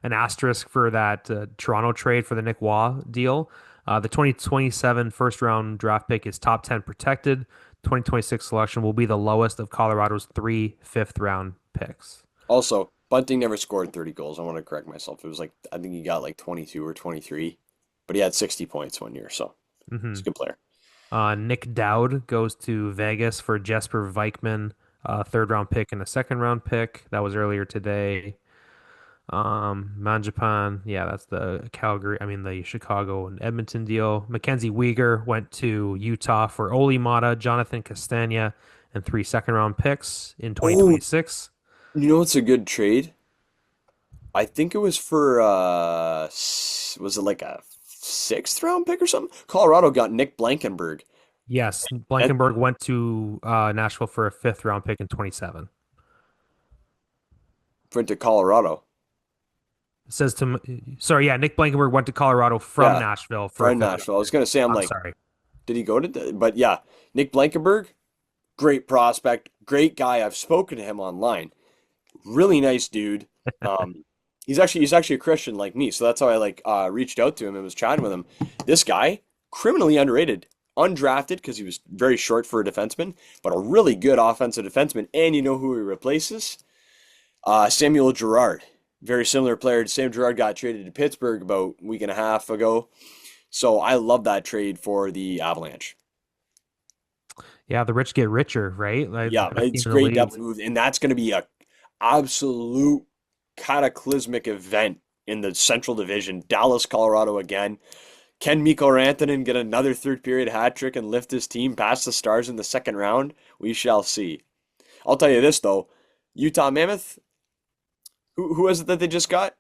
an asterisk for that Toronto trade for the Nick Waugh deal. The 2027 first round draft pick is top 10 protected. 2026 selection will be the lowest of Colorado's three fifth round picks. Also, Bunting never scored 30 goals. I want to correct myself. It was like I think he got like 22 or 23, but he had 60 points one year, so he's Hmm a good player. Nick Dowd goes to Vegas for Jesper Vikman, third round pick and a second round pick. That was earlier today. Manjapan, yeah, that's the Chicago and Edmonton deal. Mackenzie Weegar went to Utah for Oli Mata, Jonathan Castagna, and three second round picks in Oh, 2026. you know what's a good trade? I think it was for was it like a sixth round pick or something? Colorado got Nick Blankenberg Yes, and Blankenberg went to Nashville for a fifth round pick in 27. went to Colorado. says to sorry, yeah, Nick Blankenberg went to Colorado from Yeah, Nashville for a from physical. Nashville. I was gonna say, I'm I'm like, sorry. did he go to? But yeah, Nick Blankenberg, great prospect, great guy. I've spoken to him online. Really nice dude. Um, he's actually a Christian like me, so that's how I like reached out to him and was chatting with him. This guy, criminally underrated, undrafted because he was very short for a defenseman, but a really good offensive defenseman. And you know who he replaces? Samuel Girard. Very similar player. Sam Girard got traded to Pittsburgh about a week and a half ago. So I love that trade for the Avalanche. Yeah, the rich get richer, right? Like Yeah, best team it's in the great league. depth move, and that's going to be a absolute cataclysmic event in the Central Division. Dallas, Colorado again. Can Mikko Rantanen get another third period hat trick and lift his team past the Stars in the second round? We shall see. I'll tell you this though, Utah Mammoth. Who was it that they just got?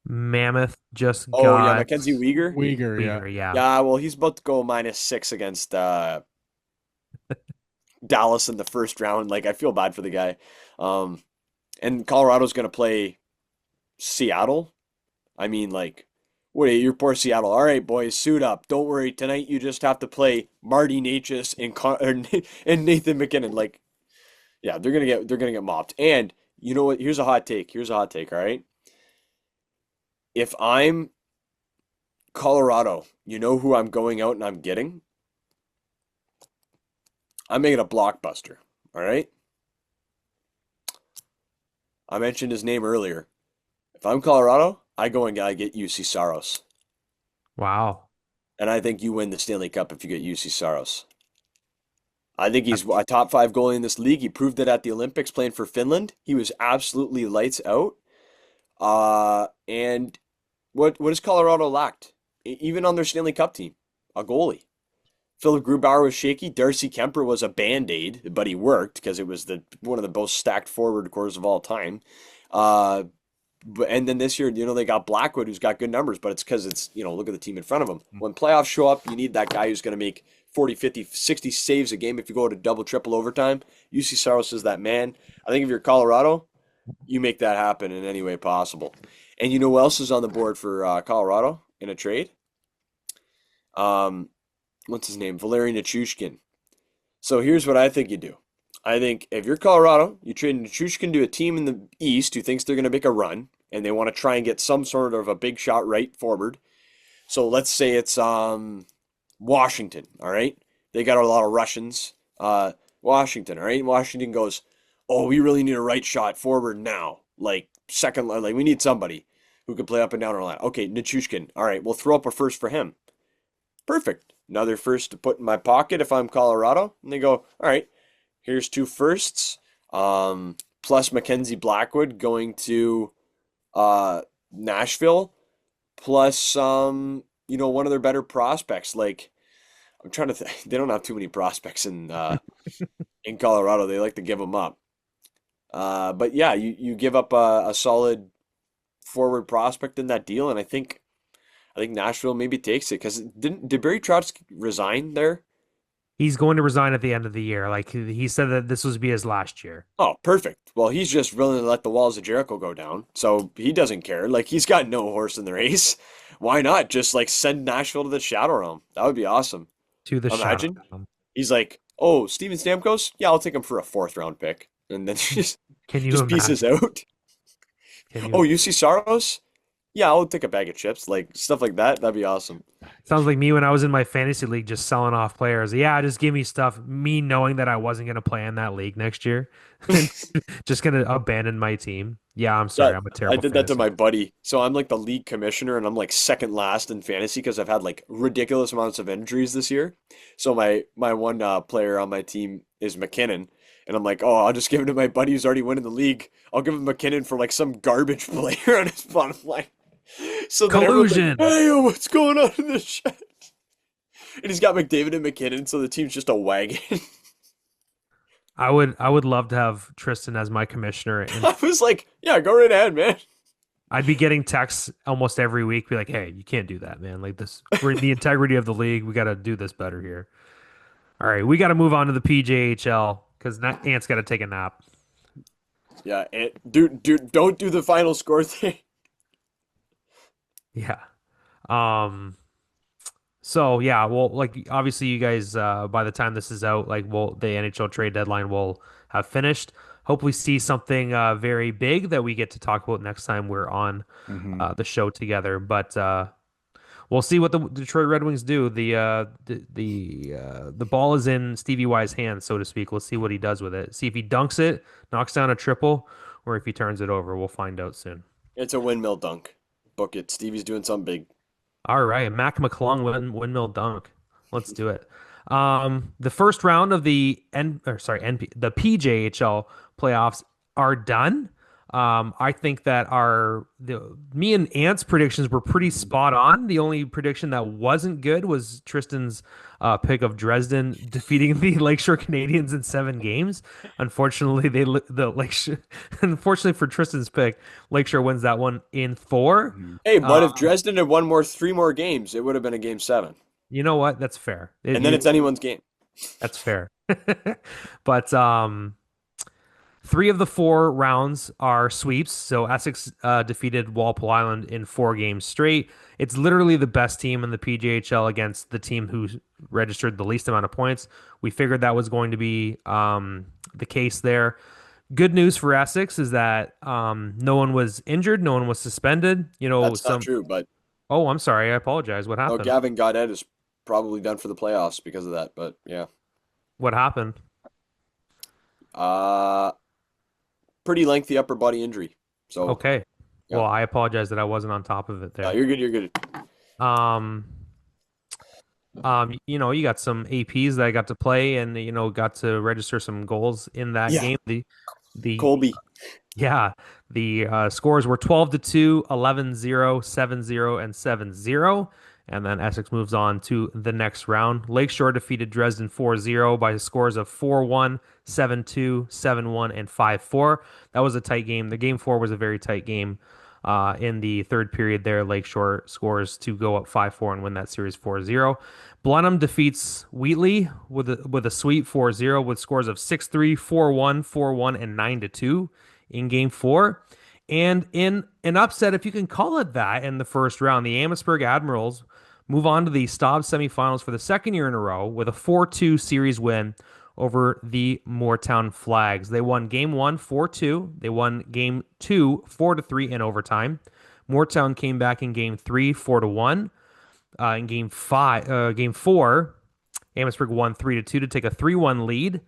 Mammoth just Oh yeah, got Mackenzie Weegar. Uyghur, yeah. Weaver, yeah. Yeah, well he's about to go -6 against Dallas in the first round. Like I feel bad for the guy. Um, and Colorado's gonna play Seattle. I mean, like, wait, you're poor Seattle. All right, boys, suit up. Don't worry. Tonight you just have to play Marty Necas and Nathan McKinnon. Like, yeah, they're gonna get mopped. And you know what? Here's a hot take. Here's a hot take. All right. If I'm Colorado, you know who I'm going out and I'm getting? I'm making a blockbuster. All right. I mentioned his name earlier. If I'm Colorado, I go and I get UC Saros. Wow. And I think you win the Stanley Cup if you get UC Saros. I think he's a top five goalie in this league. He proved it at the Olympics playing for Finland. He was absolutely lights out. And what has Colorado lacked? Even on their Stanley Cup team, a goalie. Philip Grubauer was shaky. Darcy Kemper was a band-aid, but he worked because it was one of the most stacked forward cores of all time. Uh, and then this year, they got Blackwood, who's got good numbers, but it's because look at the team in front of him. When playoffs show up, you need that guy who's going to make 40, 50, 60 saves a game if you go to double, triple overtime. UC Saros is that man. I think if you're Colorado, you make that happen in any way possible. And you know who else is on the board for Colorado in a trade? What's his name? Valeri Nichushkin. So here's what I think you do. I think if you're Colorado, you trade Nichushkin to a team in the East who thinks they're going to make a run, and they want to try and get some sort of a big shot right forward. So let's say it's Washington, all right? They got a lot of Russians. Washington, all right? Washington goes, oh, we really need a right shot forward now. Like second line, like we need somebody who can play up and down our line. Okay, Nichushkin. All right, we'll throw up a first for him. Perfect. Another first to put in my pocket if I'm Colorado. And they go, all right, here's two firsts. Plus Mackenzie Blackwood going to Nashville. Plus one of their better prospects. Like I'm trying to they don't have too many prospects in Colorado. They like to give them up. But yeah, you give up a solid forward prospect in that deal, and I think Nashville maybe takes it because did Barry Trotz resign there? He's going to resign at the end of the year. Like he said that this was be his last year. Oh, perfect. Well, he's just willing to let the walls of Jericho go down, so he doesn't care. Like he's got no horse in the race. Why not just like send Nashville to the Shadow Realm? That would be awesome. To the Imagine Shadow. he's like, oh, Steven Stamkos, yeah, I'll take him for a fourth round pick, and then just Can you just imagine? pieces out. Oh, UC Saros? Yeah, I'll take a bag of chips, like stuff like that. That'd be awesome. Sounds like me when I was in my fantasy league, just selling off players. Yeah, just give me stuff. Me knowing that I wasn't going to play in that league next year, just going to abandon my team. Yeah, I'm sorry, Yeah, I'm a terrible. I did that to fantasy my buddy. So I'm like the league commissioner, and I'm like second last in fantasy because I've had like ridiculous amounts of injuries this year. So my one player on my team is McKinnon, and I'm like, oh, I'll just give it to my buddy who's already winning the league. I'll give him McKinnon for like some garbage player on his bottom line. So then everyone's Collusion. like, hey, what's going on in this chat? And he's got McDavid and McKinnon, so the team's just a wagon. I would love to have Tristan as my commissioner, and I was like, yeah, go right ahead, man. I'd be getting texts almost every week, be like, "Hey, you can't do that, man. Like this, for the integrity of the league, we got to do this better here." All right, we got to move on to the PJHL because Ant's got to take a nap. Yeah, and dude, don't do the final score thing. Yeah. Um, so yeah, well, like obviously you guys by the time this is out, like the NHL trade deadline will have finished. Hope we see something very big that we get to talk about next time we're on Hmm. the show together. But we'll see what the Detroit Red Wings do. The ball is in Stevie Y's hands, so to speak. Let's see what he does with it. See if he dunks it, knocks down a triple, or if he turns it over. We'll find out soon. It's a windmill dunk. Book it. Stevie's doing something big. All right, Mac McClung windmill dunk. Let's do it. The first round of the PJHL playoffs are done. I think that me and Ant's predictions were pretty spot on. The only prediction that wasn't good was Tristan's pick of Dresden defeating the Lakeshore Canadians in 7 games. Unfortunately, the Lakeshore. Unfortunately for Tristan's pick, Lakeshore wins that one in 4. Hey, but if Uh, Dresden had won 3 more games, it would have been a game 7. You know what? That's fair. And then it's anyone's game. That's fair. But 3 of the 4 rounds are sweeps. So Essex defeated Walpole Island in 4 games straight. It's literally the best team in the PJHL against the team who registered the least amount of points. We figured that was going to be the case there. Good news for Essex is that no one was injured, no one was suspended. That's not true, but Oh, I'm sorry. I apologize. What no, happened? Gavin Gaudet is probably done for the playoffs because of that. But yeah, What happened? uh, pretty lengthy upper body injury. So Okay. yeah, Well, I apologize that I wasn't on top of it no, there. you're good. You're good. Um, you got some APs that I got to play and got to register some goals in that Yeah, game. The Colby. yeah, the scores were 12-2, 11-0, 7-0, and 7-0. And then Essex moves on to the next round. Lakeshore defeated Dresden 4-0 by scores of 4-1, 7-2, 7-1, and 5-4. That was a tight game. The game 4 was a very tight game. In the third period there, Lakeshore scores to go up 5-4 and win that series 4-0. Blenheim defeats Wheatley with a sweep 4-0 with scores of 6-3, 4-1, 4-1, and 9-2 in game 4. And in an upset, if you can call it that, in the first round, the Amherstburg Admirals move on to the Stobbs semifinals for the second year in a row with a 4-2 series win over the Moortown Flags. They won game 1 4-2. They won game 2 4-3 in overtime. Moortown came back in game 3 4-1. In game 4, Amherstburg won 3-2 to take a 3-1 lead.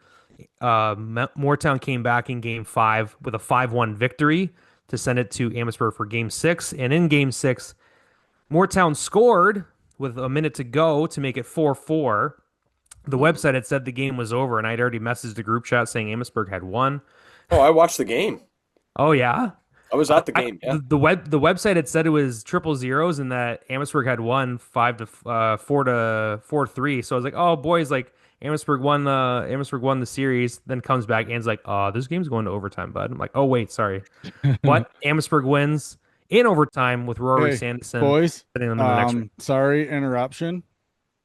Moortown came back in game 5 with a 5-1 victory to send it to Amherstburg for game 6. And in game 6, Moortown scored with a minute to go to make it 4-4. The website had said the game was over, and I'd already messaged the group chat saying Amherstburg had won. Oh, I watched the game. Oh yeah, I was at the game. Yeah. the website had said it was triple zeros and that Amherstburg had won 4-3. So I was like, oh boys, like Amherstburg won the series. Then comes back and's like, oh, this game's going to overtime, bud. I'm like, oh wait, sorry, but Amherstburg wins in overtime with Rory Hey, Sanderson boys. putting them in the next round. Sorry, interruption.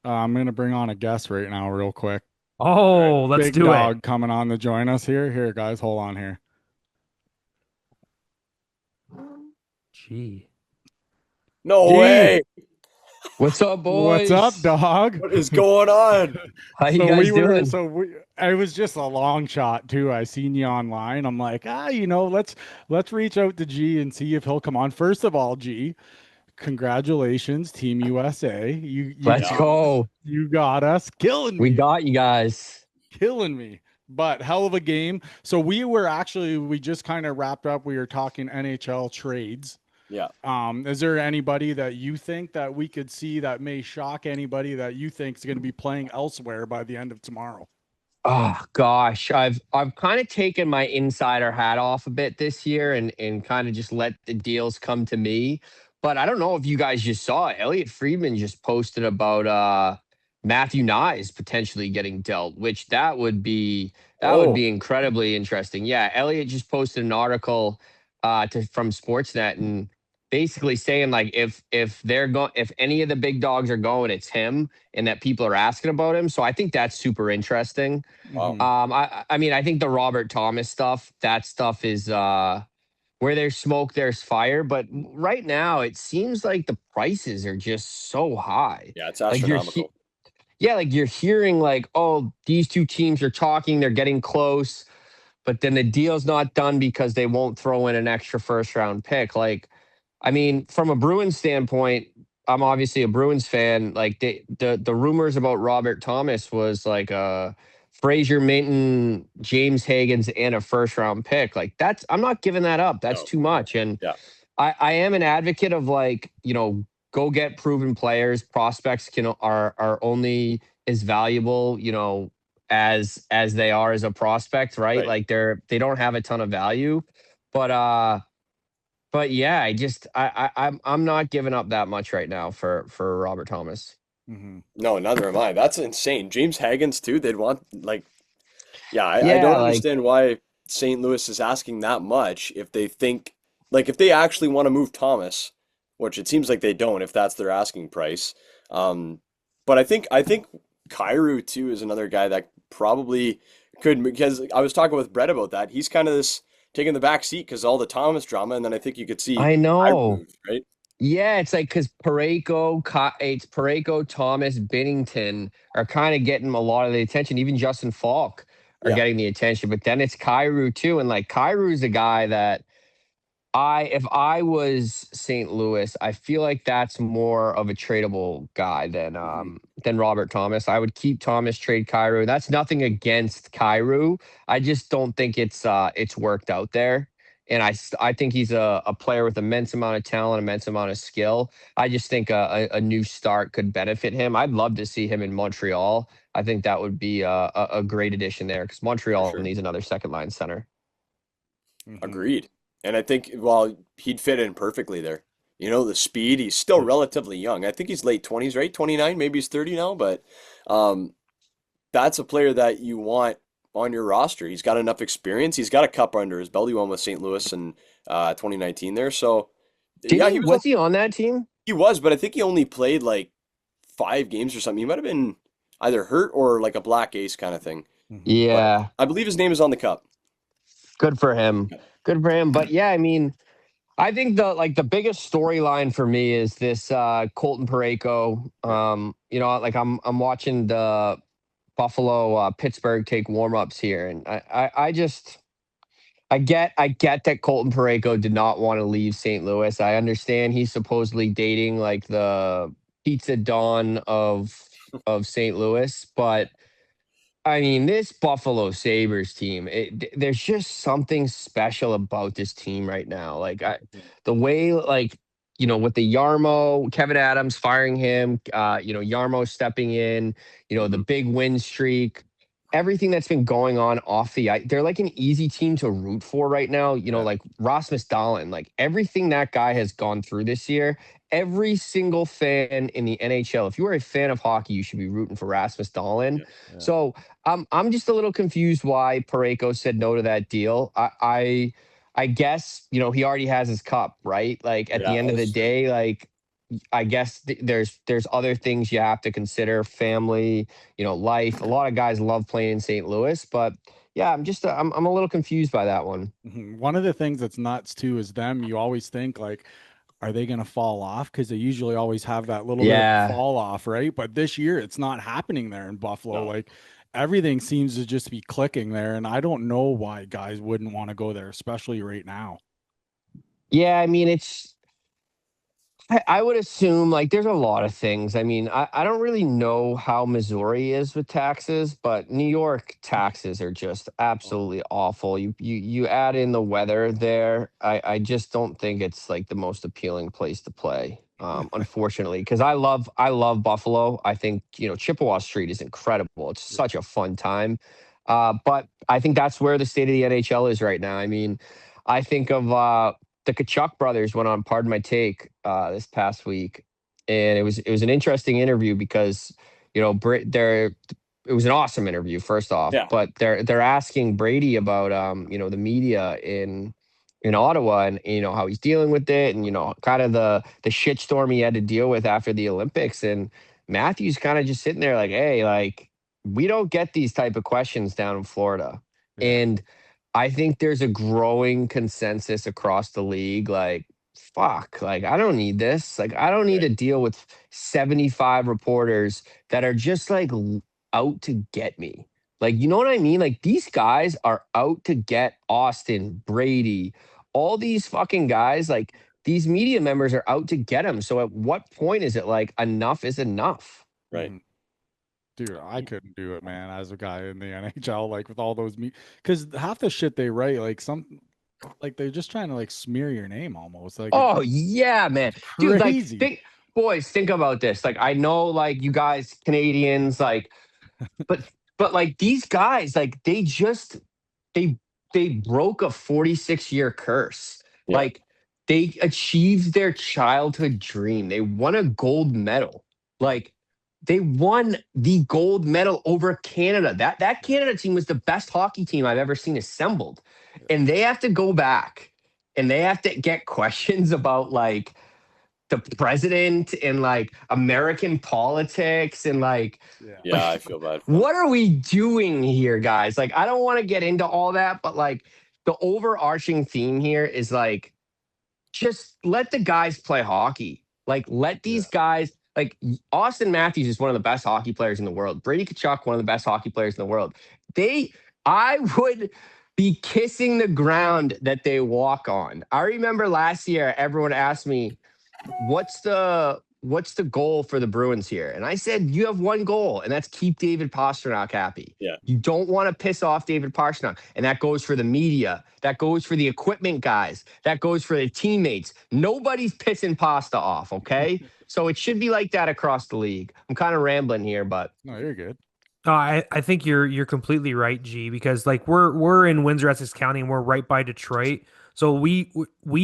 I'm gonna bring on a guest right now, real quick. Oh, let's Big do it. dog coming on to join us here. Here, guys, hold on here. Gee. No Gee. way. What's up, boys? What's up, dog? What is going on? How you guys doing? I was just a long shot too. I seen you online. I'm like, let's reach out to G and see if he'll come on. First of all, G, congratulations, Team USA. Let's go. You got us killing me. We got you guys. Killing me. But hell of a game. So we just kind of wrapped up. We were talking NHL trades. Yeah. Is there anybody that you think that we could see that may shock anybody that you think is going to be playing elsewhere by the end of tomorrow? Oh gosh, I've kind of taken my insider hat off a bit this year and kind of just let the deals come to me. But I don't know if you guys just saw it. Elliot Friedman just posted about Matthew Nyes potentially getting dealt, which that would be incredibly interesting. Yeah, Elliot just posted an article from Sportsnet and basically saying like if any of the big dogs are going, it's him, and that people are asking about him. So I think that's super interesting. Wow. I mean, I think the Robert Thomas stuff, that stuff is where there's smoke, there's fire. But right now, it seems like the prices are just so high. Yeah, it's Like astronomical. like you're hearing like, oh, these two teams are talking, they're getting close, but then the deal's not done because they won't throw in an extra first round pick. Like, I mean, from a Bruins standpoint, I'm obviously a Bruins fan. Like the rumors about Robert Thomas was like Fraser Minton, James Hagen's, and a first round pick. Like I'm not giving that up. That's No. too much. And Yeah. I am an advocate of like, go get proven players. Prospects are only as valuable, as they are as a prospect, right? Right. Like they don't have a ton of value. But yeah, I'm not giving up that much right now for Robert Thomas. No, neither am I. That's insane. James Hagen's too. They'd want yeah, I Yeah, don't like understand why St. Louis is asking that much if they think if they actually want to move Thomas, which it seems like they don't if that's their asking price. But I think Kyrou too is another guy that probably could, because I was talking with Brett about that. He's kind of this taking the back seat because all the Thomas drama, and then I think you could see I Kyrou know. move, right? Yeah, it's like because it's Pareko, Thomas, Binnington are kind of getting a lot of the attention. Even Justin Falk are Yeah, getting the attention, but then it's Kyrou too, and like Kyrou's a guy that if I was St. Louis, I feel like that's more of a tradable guy than Robert Thomas. I would keep Thomas, trade Kyrou. That's nothing against Kyrou. I just don't think it's worked out there. And I think he's a player with immense amount of talent, immense amount of skill. I just think a new start could benefit him. I'd love to see him in Montreal. I think that would be a great addition there because for Montreal sure. needs another second line center. Agreed. And I think, well, he'd fit in perfectly there. The speed, he's still relatively young. I think he's late 20s, right? 29, maybe he's 30 now, but um, that's a player that you want on your roster. He's got enough experience. He's got a cup under his belt. He won with St. Louis in 2019 there. So, Did yeah, he? Was he on that team? he was, but I think he only played like 5 games or something. He might have been either hurt or like a black ace kind of thing. But Yeah. I believe his name is on the cup. Good for him. Good for him. But yeah, I mean, I think the biggest storyline for me is this Colton Parayko. Like I'm watching the Buffalo Pittsburgh take warm-ups here, and I get that Colton Parayko did not want to leave St. Louis. I understand he's supposedly dating like the pizza Don of St. Louis, but I mean, this Buffalo Sabres team, there's just something special about this team right now. Like the way, like, with the Yarmo, Kevin Adams firing him, Yarmo stepping in, the Mhm. big win streak, everything that's been going on off the ice. They're like an easy team to root for right now. Yeah. Like Rasmus Dahlin, like everything that guy has gone through this year. Every single fan in the NHL, if you are a fan of hockey, you should be rooting for Rasmus Dahlin. Yeah. Yeah. So I'm just a little confused why Parayko said no to that deal. I guess he already has his cup, right? Like at the Yeah, end of the that's true. day, like I guess there's other things you have to consider, family, life. A lot of guys love playing in St. Louis, but yeah, I'm a little confused by that one. One of the things that's nuts too is them. You always think like, are they going to fall off? Because they usually always have that little bit of a Yeah. fall off, right? But this year, it's not happening there in Buffalo. No. Like everything seems to just be clicking there, and I don't know why guys wouldn't want to go there, especially right now. Yeah, I mean, I would assume like there's a lot of things. I mean, I don't really know how Missouri is with taxes, but New York taxes are just absolutely awful. You add in the weather there. I just don't think it's like the most appealing place to play. Unfortunately, because I love Buffalo. I think Chippewa Street is incredible. It's such a fun time. But I think that's where the state of the NHL is right now. I mean, I think of the Kachuk brothers went on Pardon My Take this past week, and it was an interesting interview because it was an awesome interview first off, Yeah. but they're asking Brady about the media in Ottawa and how he's dealing with it and kind of the shitstorm he had to deal with after the Olympics, and Matthew's kind of just sitting there like, hey, like we don't get these type of questions down in Florida. Yeah. And I think there's a growing consensus across the league. Like, fuck, like, I don't need this. Like, I don't need Right. to deal with 75 reporters that are just like out to get me. Like, you know what I mean? Like, these guys are out to get Austin, Brady, all these fucking guys. Like, these media members are out to get them. So, at what point is it like enough is enough? Right. Mhm. Dude, I couldn't do it, man, as a guy in the NHL, like with all those because half the shit they write, like they're just trying to like smear your name almost. Like Oh yeah, man. it's Dude, like crazy. think about this. Like I know like you guys Canadians like but like these guys like they they broke a 46-year curse. Yeah. Like they achieved their childhood dream. They won a gold medal. Like they won the gold medal over Canada. That Canada team was the best hockey team I've ever seen assembled. And they have to go back and they have to get questions about like the president and like American politics and like Yeah, I feel bad for them. what are we doing here, guys? Like, I don't want to get into all that, but like the overarching theme here is like just let the guys play hockey. Like, let these guys like Austin Matthews is one of the best hockey players in the world. Brady Tkachuk, one of the best hockey players in the world. I would be kissing the ground that they walk on. I remember last year, everyone asked me, what's the goal for the Bruins here? And I said, you have one goal, and that's keep David Pastrnak happy. Yeah. You don't want to piss off David Pastrnak. And that goes for the media. That goes for the equipment guys. That goes for the teammates. Nobody's pissing Pasta off, okay? So it should be like that across the league. I'm kind of rambling here, but No, you're good. I think you're completely right, G, because like we're in Windsor, Essex County, and we're right by Detroit, so we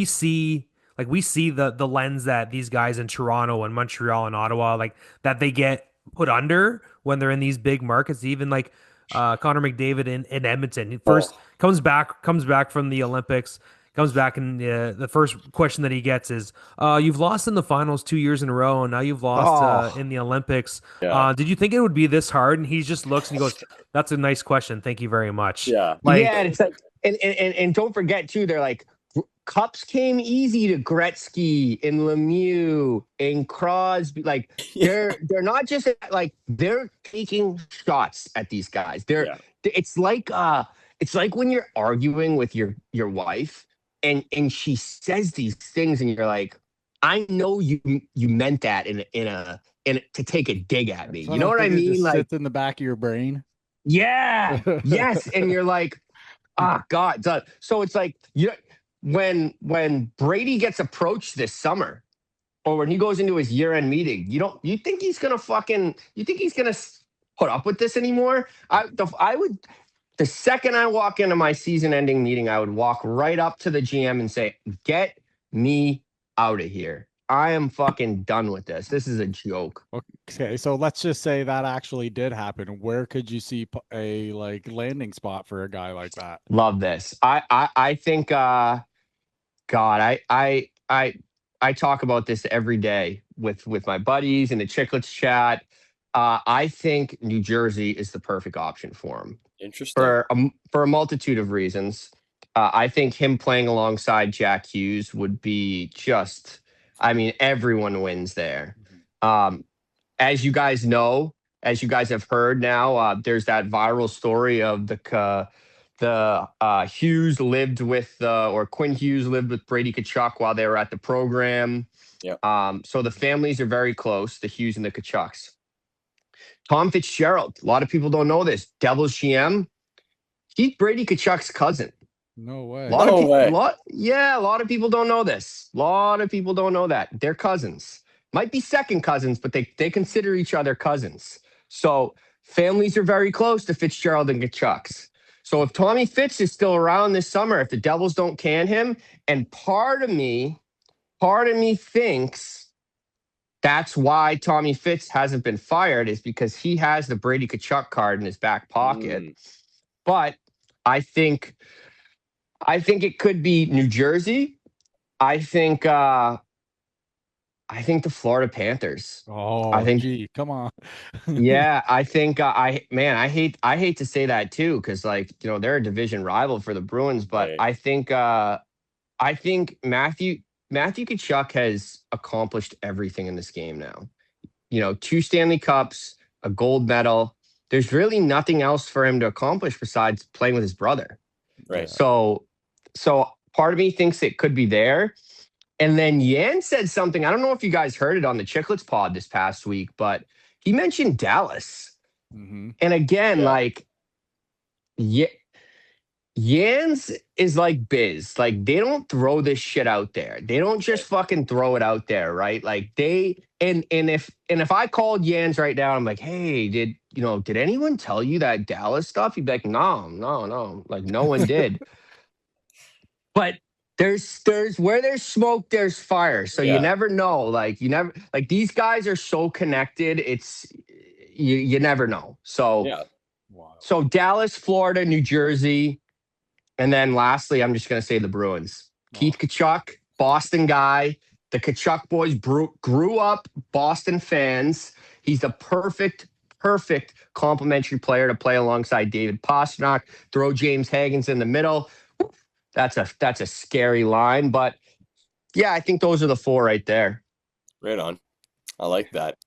see the lens that these guys in Toronto and Montreal and Ottawa like that they get put under when they're in these big markets. Even like Connor McDavid in Edmonton, he first comes back from the Olympics. Comes back and the first question that he gets is, "You've lost in the finals 2 years in a row, and now you've lost in the Olympics. Yeah. Did you think it would be this hard?" And he just looks and he goes, "That's a nice question. Thank you very much." Yeah. Like, yeah, and it's like, and don't forget too, they're like cups came easy to Gretzky and Lemieux and Crosby. Like they're not just like they're taking shots at these guys. It's like when you're arguing with your wife and she says these things and you're like, I know you meant that in to take a dig at me. You know what I mean? Just Like sits in the back of your brain. yeah, yes, and you're like, God. So it's like when Brady gets approached this summer, or when he goes into his year-end meeting, you think he's gonna put up with this anymore? The second I walk into my season-ending meeting, I would walk right up to the GM and say, "Get me out of here. I am fucking done with this. This is a joke." Okay, so let's just say that actually did happen. Where could you see a like landing spot for a guy like that? Love this. I think God, I talk about this every day with my buddies in the Chiclets chat. I think New Jersey is the perfect option for him Interesting. for a multitude of reasons. I think him playing alongside Jack Hughes would be just. I mean, everyone wins there. As you guys know, as you guys have heard now, there's that viral story of the Hughes lived with or Quinn Hughes lived with Brady Tkachuk while they were at the program. Yeah. So the families are very close, the Hughes and the Tkachuks. Tom Fitzgerald, a lot of people don't know this. Devils GM, he's Brady Tkachuk's cousin. No way. A lot of people don't know this. A lot of people don't know that. They're cousins. Might be second cousins, but they consider each other cousins. So families are very close to Fitzgerald and Tkachuks. So if Tommy Fitz is still around this summer, if the Devils don't can him, and part of me thinks that's why Tommy Fitz hasn't been fired, is because he has the Brady Tkachuk card in his back pocket. But I think it could be New Jersey. I think I think the Florida Panthers. I Oh, think, gee, come on. yeah, I think I hate to say that too, because like, they're a division rival for the Bruins, but Right. I think Matthew Tkachuk has accomplished everything in this game now. 2 Stanley Cups, a gold medal. There's really nothing else for him to accomplish besides playing with his brother. Right. So part of me thinks it could be there. And then Yan said something. I don't know if you guys heard it on the Chiclets pod this past week, but he mentioned Dallas. Hmm. And again, Yeah. like, Yans is like Biz. Like, they don't throw this shit out there. They don't just fucking throw it out there, right? Like, if I called Yans right now, I'm like, hey, did anyone tell you that Dallas stuff? He'd be like, no. Like, no one did. But there's where there's smoke, there's fire. So you Yeah. never know. Like, these guys are so connected. It's you never know. So Yeah. Wow. so Dallas, Florida, New Jersey. And then lastly, I'm just going to say the Bruins. Keith Tkachuk, Boston guy. The Tkachuk boys grew up Boston fans. He's the perfect complementary player to play alongside David Pastrnak. Throw James Hagens in the middle. That's a scary line. But yeah, I think those are the 4 right there. Right on. I like that.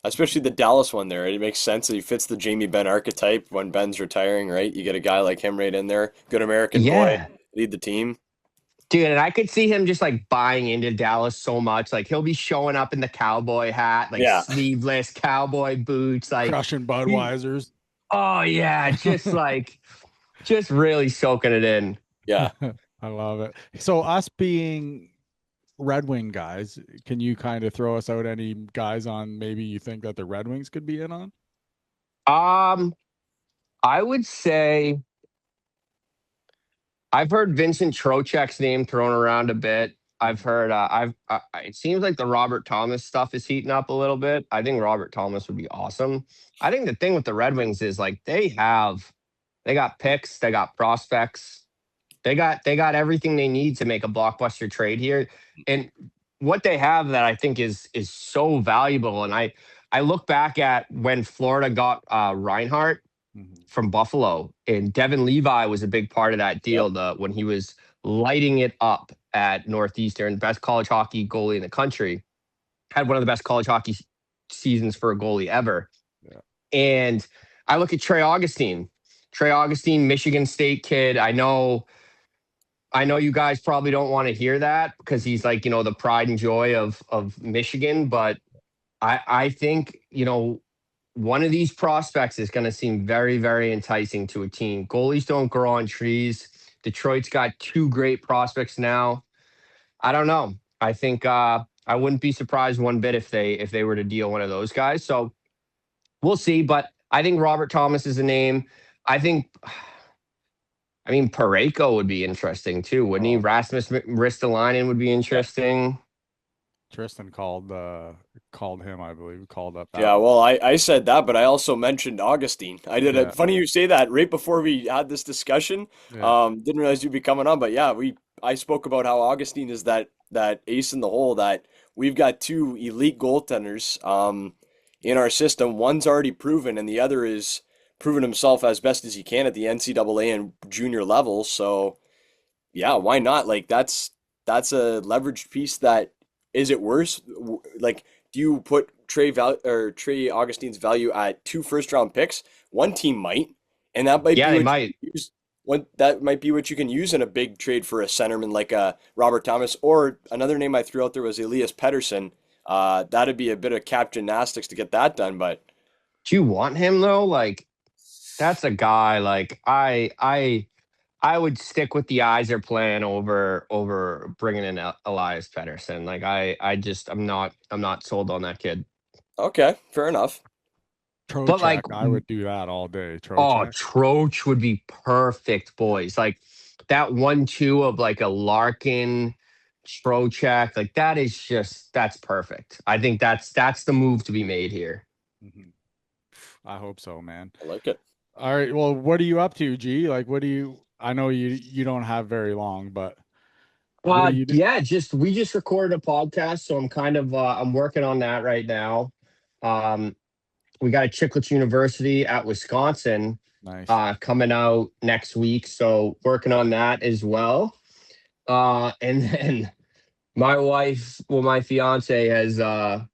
Especially the Dallas one there. It makes sense that he fits the Jamie Benn archetype when Ben's retiring, right? You get a guy like him right in there. Good American boy, Yeah. lead the team. Dude, and I could see him just like buying into Dallas so much. Like, he'll be showing up in the cowboy hat, like Yeah. sleeveless cowboy boots, like Crushing Budweisers. oh yeah, just really soaking it in. Yeah. I love it. So us being Red Wing guys, can you kind of throw us out any guys on maybe you think that the Red Wings could be in on? I would say I've heard Vincent Trocheck's name thrown around a bit. I've heard it seems like the Robert Thomas stuff is heating up a little bit. I think Robert Thomas would be awesome. I think the thing with the Red Wings is like they got picks, they got prospects. They got everything they need to make a blockbuster trade here. And what they have that I think is so valuable. And I look back at when Florida got Reinhardt from Buffalo, and Devin Levi was a big part of that deal. When he was lighting it up at Northeastern, best college hockey goalie in the country, had one of the best college hockey seasons for a goalie ever. Yeah. And I look at Trey Augustine, Michigan State kid. I know you guys probably don't want to hear that because he's like, the pride and joy of Michigan, but I think, one of these prospects is going to seem very, very enticing to a team. Goalies don't grow on trees. Detroit's got 2 great prospects now. I don't know. I think I wouldn't be surprised one bit if they were to deal one of those guys. So we'll see. But I think Robert Thomas is a name. Parayko would be interesting too, wouldn't he? Rasmus Ristolainen would be interesting. Tristan called him, I believe, called up that. Yeah, well, I said that, but I also mentioned Augustine. I did Yeah. funny you say that right before we had this discussion. Yeah. Didn't realize you'd be coming on, but yeah, I spoke about how Augustine is that ace in the hole, that we've got 2 elite goaltenders in our system. One's already proven, and the other is proven himself as best as he can at the NCAA and junior level. So yeah, why not? Like that's a leveraged piece. That is it worse? Like, do you put Trey Augustine's value at 2 first-round picks? One team might, and that might Yeah, be they what might. you use. That might be what you can use in a big trade for a centerman like Robert Thomas, or another name I threw out there was Elias Pettersson. That'd be a bit of cap gymnastics to get that done, but Do you want him though? Like, that's a guy. Like, I would stick with the Yzer plan over bringing in Elias Pettersson. Like, I'm not sold on that kid. okay, fair enough. But like, Trocheck, I would do that all day. oh, Trocheck. Troch would be perfect, boys. Like that 1-2 of like a Larkin, Trocheck, like that's perfect. I think that's the move to be made here. Mhm. I hope so, man. I like it. All right. Well, what are you up to, G? Like, I know you don't have very long, but What do you do? Yeah, we just recorded a podcast, so I'm kind of I'm working on that right now. Um, we got a Chiclets University at Wisconsin Nice. coming out next week, so working on that as well. And then my fiance is on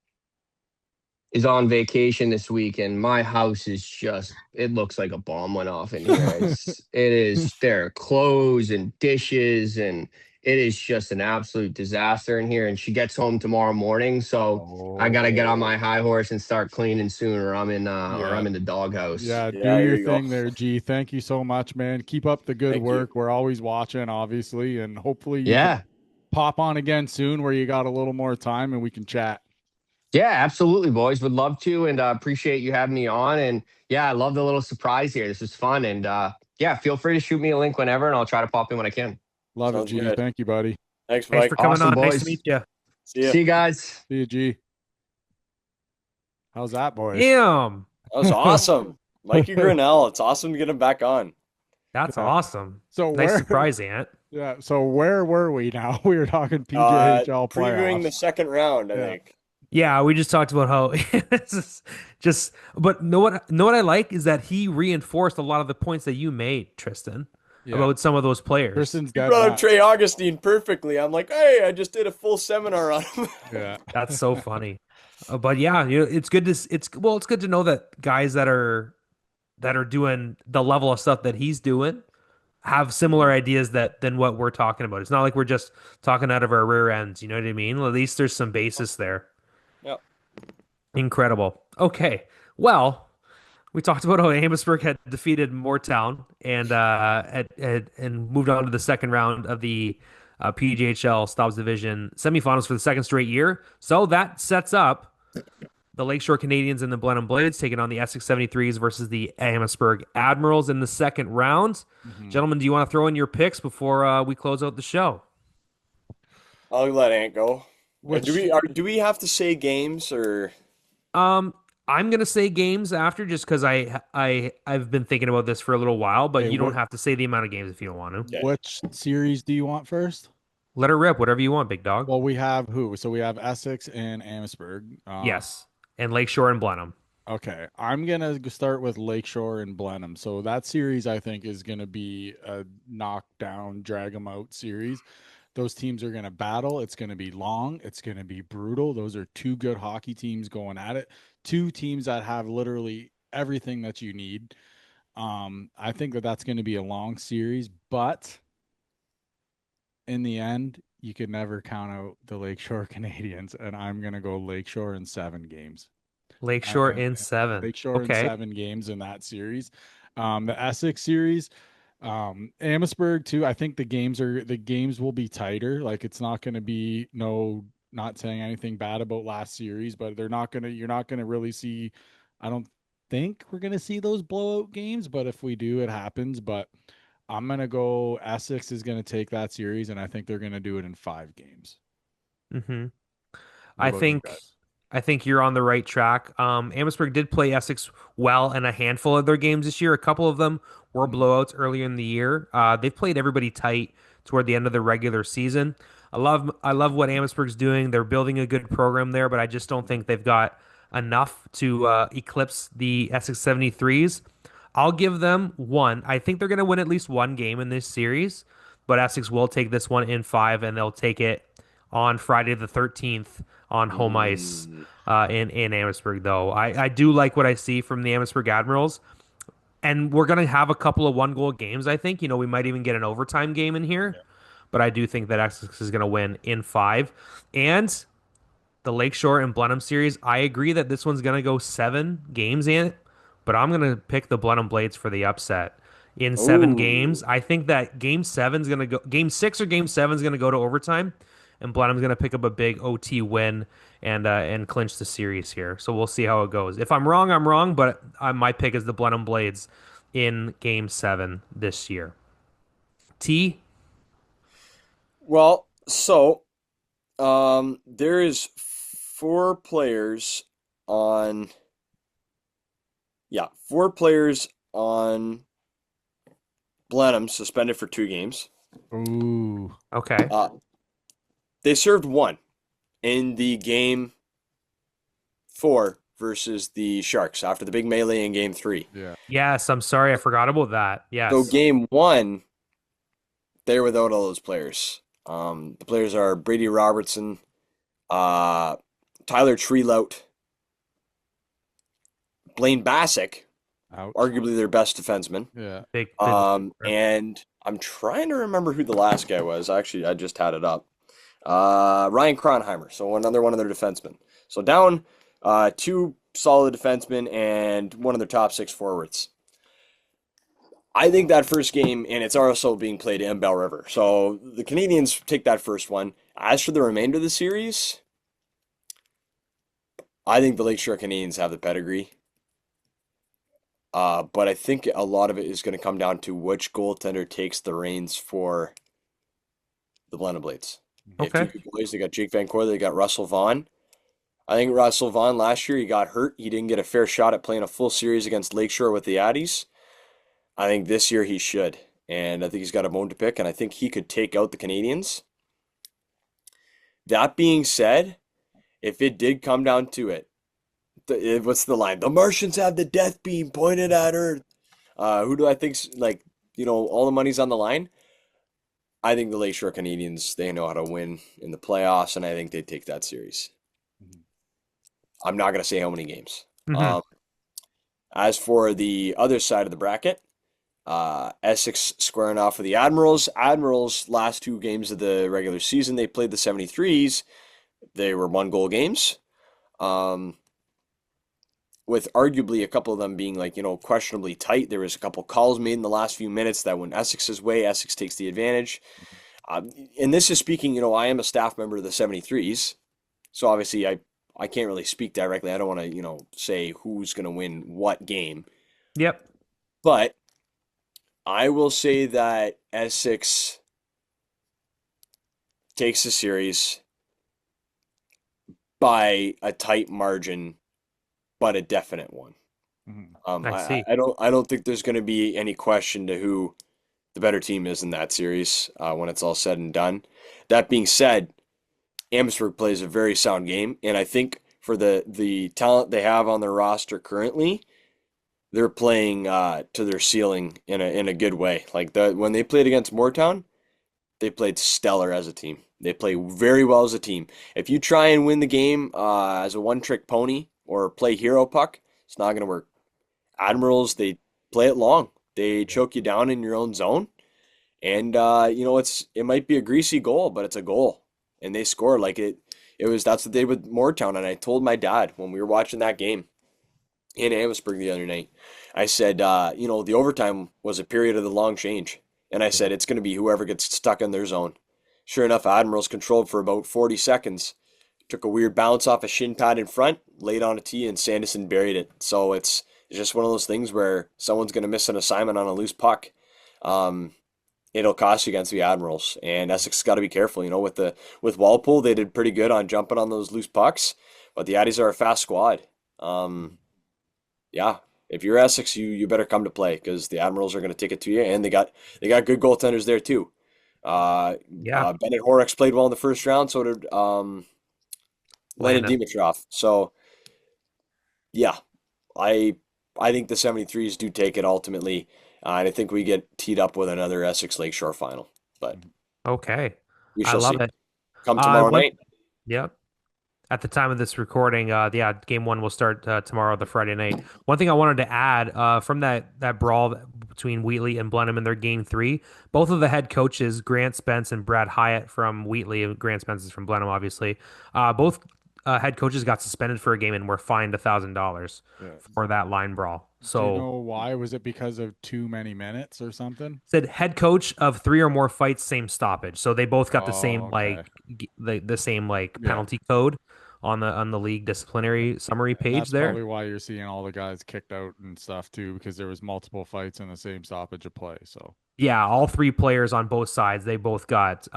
vacation this week, and my house is just, it looks like a bomb went off in here. It is, there are clothes and dishes, and it is just an absolute disaster in here. And she gets home tomorrow morning, so I gotta get on my high horse and start cleaning soon, or I'm in the doghouse. Yeah, do Yeah, here your you go. thing there, G. Thank you so much, man. Keep up the good Thank work. you. We're always watching, obviously, and hopefully you can Yeah. pop on again soon where you got a little more time and we can chat. Yeah, absolutely, boys. Would love to, and appreciate you having me on. And yeah, I love the little surprise here. This was fun, and yeah, feel free to shoot me a link whenever, and I'll try to pop in when I can. Love it, Sounds G. good. Thank you, buddy. Thanks, Thanks Mike. for coming Awesome, on. Nice boys. to meet you. See ya. See you guys. See you, G. How's that, boys? Damn, That was awesome. Mikey Grinnell. It's awesome to get him back on. that's Yeah. awesome. So Nice where? surprise, Ant. Yeah. So where were we now? We were talking PJHL Previewing playoffs. the second round, I Yeah. think. Yeah, we just talked about how it's just. But know what I like is that he reinforced a lot of the points that you made, Tristan, Yeah. about some of those players. Tristan's You dead. brought up Matt. Trey Augustine perfectly. I'm like, hey, I just did a full seminar on him. Yeah. That's so funny. But yeah, it's good to it's good to know that guys that are doing the level of stuff that he's doing have similar ideas than what we're talking about. It's not like we're just talking out of our rear ends. You know what I mean? At least there's some basis there. Yep. Incredible. Okay. Well, we talked about how Amherstburg had defeated Moortown and moved on to the second round of the PJHL Stobbs Division semifinals for the second straight year. So that sets up the Lakeshore Canadians and the Blenheim Blades taking on the Essex 73s versus the Amherstburg Admirals in the second round. Mhm. Gentlemen, do you want to throw in your picks before we close out the show? I'll let Ant go. Which Do we have to say games or? I'm gonna say games after just because I've been thinking about this for a little while, but Okay, you don't what- have to say the amount of games if you don't want to. Okay. which series do you want first? Let her rip, whatever you want, big dog. Well, we have who? So we have Essex and Amherstburg. Yes, and Lakeshore and Blenheim. Okay, I'm gonna start with Lakeshore and Blenheim. So that series, I think, is gonna be a knockdown, drag 'em out series. Those teams are gonna battle. It's gonna be long. It's gonna be brutal. Those are two good hockey teams going at it. Two teams that have literally everything that you need. I think that that's gonna be a long series, but in the end, you could never count out the Lakeshore Canadians, and I'm gonna go Lakeshore in 7 games. Lakeshore Uh, in 7. Lakeshore in Okay. 7 games in that series. The Essex series, Amherstburg too. I think the games will be tighter. Like it's not going to be not saying anything bad about last series, but you're not gonna really see. I don't think we're gonna see those blowout games, but if we do, it happens. But I'm gonna go. Essex is gonna take that series, and I think they're gonna do it in 5 games. Mm-hmm. What I about you think guys? I think you're on the right track. Amherstburg did play Essex well in a handful of their games this year. A couple of them were blowouts earlier in the year. They've played everybody tight toward the end of the regular season. I love what Amherstburg's doing. They're building a good program there, but I just don't think they've got enough to eclipse the Essex 73s. I'll give them one. I think they're going to win at least one game in this series, but Essex will take this one in 5, and they'll take it on Friday the 13th on home ice in Amherstburg, though. I do like what I see from the Amherstburg Admirals, and we're going to have a couple of one-goal games, I think. We might even get an overtime game in here, but I do think that Essex is going to win in 5. And the Lakeshore and Blenheim series, I agree that this one's going to go 7 games in it, but I'm going to pick the Blenheim Blades for the upset. In 7 Ooh. games, I think that game 6 or game 7 is going to go to overtime, and Blenheim's going to pick up a big OT win and clinch the series here. So we'll see how it goes. If I'm wrong, I'm wrong, but my pick is the Blenheim Blades in game 7 this year. T? Well, so there is 4 players on. Yeah, 4 players on Blenheim suspended for 2 games. Ooh, Okay. They served one in the game 4 versus the Sharks after the big melee in game 3. Yeah. Yes, I'm sorry, I forgot about that. So Yes. game 1, they're without all those players. The players are Brady Robertson, Tyler Treelout, Blaine Bassick, Ouch. arguably their best defenseman. Yeah. Big. And I'm trying to remember who the last guy was. Actually, I just had it up. Ryan Kronheimer, so another one of their defensemen. So down 2 solid defensemen and one of their top 6 forwards. I think that first game, and it's also being played in Bell River. So the Canadians take that first one. As for the remainder of the series, I think the Lakeshore Canadians have the pedigree. But I think a lot of it is going to come down to which goaltender takes the reins for the Blenheim Blades. They have Okay. 2 good boys. They got Jake Van Coyle. They got Russell Vaughn. I think Russell Vaughn last year, he got hurt. He didn't get a fair shot at playing a full series against Lakeshore with the Addies. I think this year he should. And I think he's got a bone to pick, and I think he could take out the Canadians. That being said, if it did come down to it, what's the line? The Martians have the death beam pointed at Earth. Who do I think's like, all the money's on the line? I think the Lakeshore Canadians, they know how to win in the playoffs, and I think they take that series. I'm not going to say how many games. Mhm. As for the other side of the bracket, Essex squaring off with the Admirals. Admirals, last 2 games of the regular season, they played the 73s. They were 1-goal games. With arguably a couple of them being questionably tight. There was a couple calls made in the last few minutes that went Essex's way. Essex takes the advantage. And this is speaking, I am a staff member of the 73s. So obviously I can't really speak directly. I don't want to, say who's going to win what game. Yep. But I will say that Essex takes the series by a tight margin, but a definite one. I see. I don't think there's going to be any question to who the better team is in that series when it's all said and done. That being said, Amherstburg plays a very sound game, and I think for the talent they have on their roster currently, they're playing to their ceiling in a good way. Like when they played against Moortown, they played stellar as a team. They play very well as a team. If you try and win the game as a one-trick pony or play hero puck, it's not going to work. Admirals, they play it long. They choke you down in your own zone, and it might be a greasy goal, but it's a goal, and they score like it. That's what they did with Moortown, and I told my dad when we were watching that game in Amherstburg the other night, I said, the overtime was a period of the long change. And I said, it's going to be whoever gets stuck in their zone. Sure enough, Admirals controlled for about 40 seconds. Took a weird bounce off a shin pad in front, laid on a tee, and Sanderson buried it. So it's just one of those things where someone's going to miss an assignment on a loose puck. It'll cost you against the Admirals. And Essex got to be careful. With Walpole, they did pretty good on jumping on those loose pucks. But the Addies are a fast squad. Yeah, if you're Essex, you better come to play because the Admirals are going to take it to you, and they got good goaltenders there too. Bennett Horrocks played well in the first round, so did Landon Dimitrov. So yeah, I think the 73s do take it ultimately, and I think we get teed up with another Essex Lakeshore final. But Okay. we I shall love see. it. Come tomorrow night. Yep. At the time of this recording, game 1 will start tomorrow, the Friday night. One thing I wanted to add from that brawl between Wheatley and Blenheim in their game 3, both of the head coaches, Grant Spence and Brad Hyatt from Wheatley, and Grant Spence is from Blenheim, obviously, both head coaches got suspended for a game and were fined $1,000 for that line brawl. So, do you know why? Was it because of too many minutes or something? Said head coach of 3 or more fights, same stoppage. So they both got the same okay. the same penalty code on the league disciplinary summary page. That's there. Probably why you're seeing all the guys kicked out and stuff too, because there was multiple fights in the same stoppage of play. So yeah, all 3 players on both sides, they both got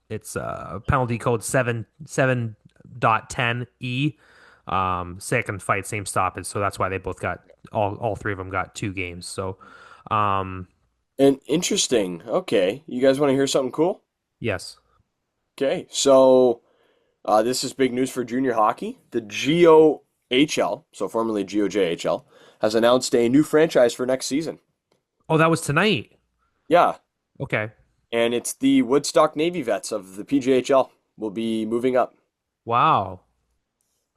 it's penalty code 7.10E. Second fight, same stoppage. So that's why they both got all 3 of them got 2 games. So And interesting. Okay, you guys want to hear something cool? yes. Okay, so this is big news for junior hockey. The GOHL, so formerly GOJHL, has announced a new franchise for next season. Oh, that was tonight. Yeah, Okay. and it's the Woodstock Navy Vets of the PJHL will be moving up. Wow.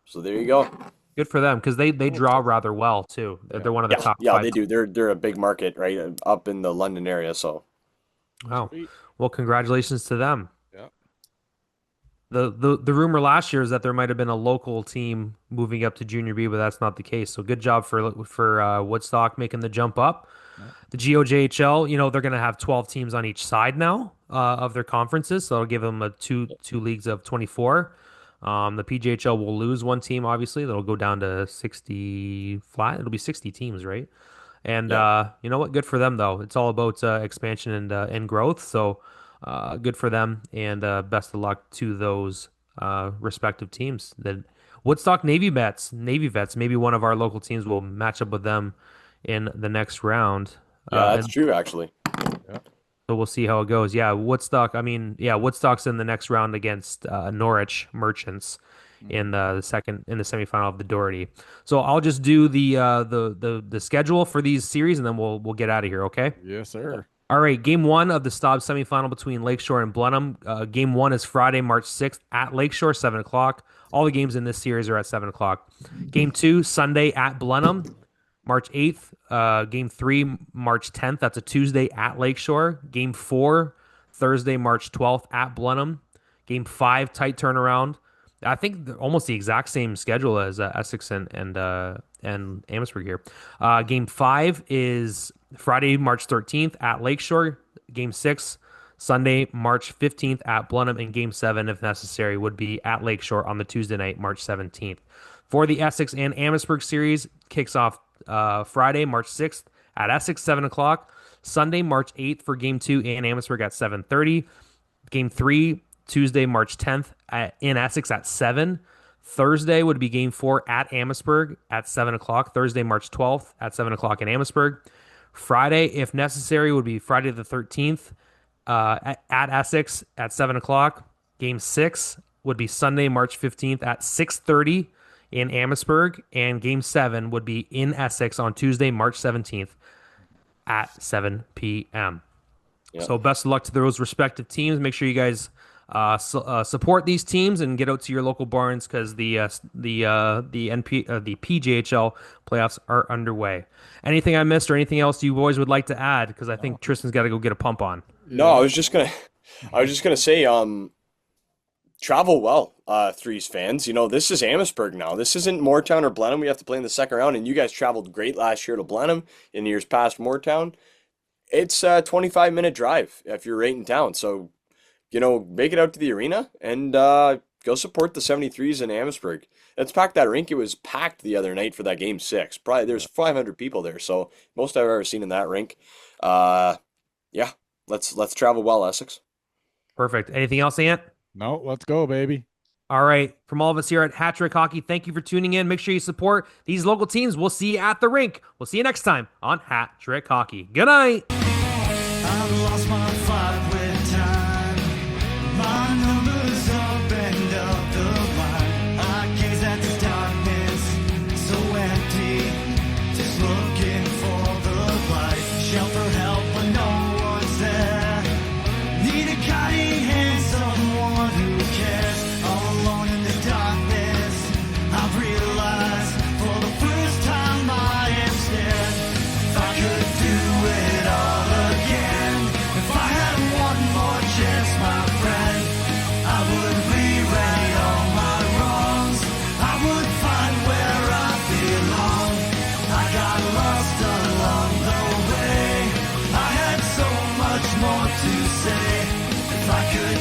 So there you go. Good for them because they draw rather well too. They're one of the top Yeah, five. they do. They're a big market, right, up in the London area. So Wow. Well, congratulations to them. Yeah. The rumor last year is that there might have been a local team moving up to Junior B, but that's not the case. So good job for Woodstock making the jump up. Yeah. The GOJHL, they're going to have 12 teams on each side now of their conferences, so it'll give them a two leagues of 24. The PJHL will lose one team, obviously. That'll go down to 60 flat. It'll be 60 teams, right? And you know what? Good for them, though. It's all about expansion and growth. So good for them, and best of luck to those respective teams. The Woodstock Navy Vets. Maybe one of our local teams will match up with them in the next round. yeah, that's true, actually. So we'll see how it goes. Yeah, Woodstock. Woodstock's in the next round against Norwich Merchants in the semifinal of the Doherty. So I'll just do the schedule for these series, and then we'll get out of here. Okay. Yes, sir. All right. Game 1 of the Stobbs semifinal between Lakeshore and Blenheim. Game 1 is Friday, March 6th at Lakeshore, 7:00. All the games in this series are at 7:00. Game 2 Sunday at Blenheim, March 8th. Game 3, March 10th. That's a Tuesday at Lakeshore. Game 4, Thursday, March 12th at Blenheim. Game 5, tight turnaround. I think almost the exact same schedule as Essex and Amherstburg here. Game 5 is Friday, March 13th at Lakeshore. Game 6, Sunday, March 15th at Blenheim. And Game 7, if necessary, would be at Lakeshore on the Tuesday night, March 17th. For the Essex and Amherstburg series, kicks off Friday, March 6th at Essex, 7:00. Sunday, March 8th for Game 2 in Amherstburg at 7:30. Game 3, Tuesday, March 10th in Essex at 7. Thursday would be Game 4 at Amherstburg at 7:00. Thursday, March 12th at 7:00 in Amherstburg. Friday, if necessary, would be Friday the 13th at Essex at 7:00. Game 6 would be Sunday, March 15th at 6:30 in Amherstburg, and Game 7 would be in Essex on Tuesday, March 17th at 7 p.m. Yep. So best of luck to those respective teams. Make sure you guys support these teams and get out to your local barns because the PJHL playoffs are underway. Anything I missed or anything else you boys would like to add? Because I think Tristan's got to go get a pump on. No, I was just gonna say, travel well, Threes fans. This is Amherstburg now. This isn't Moortown or Blenheim. We have to play in the second round, and you guys traveled great last year to Blenheim. In years past, Moortown. It's a 25-minute drive if you're right in town. So, make it out to the arena and go support the 73s in Amherstburg. Let's pack that rink. It was packed the other night for that Game 6. Probably there's 500 people there, so most I've ever seen in that rink. Yeah, let's travel well, Essex. Perfect. Anything else, Ant? No, let's go, baby. All right. From all of us here at Hat Trick Hockey, thank you for tuning in. Make sure you support these local teams. We'll see you at the rink. We'll see you next time on Hat Trick Hockey. Good night. I've lost my fight with time. My numbers up and up the line. I gaze at the darkness, so empty. Just looking for the light. Shout for help, but no one's there. Need a guiding hand, someone who cares. All alone in the darkness, I've realized for the first time I am scared. If I could do it all again, if I had one more chance, my friend, I would rewrite all my wrongs. I would find where I belong. I got lost along the way. I had so much more to say. If I could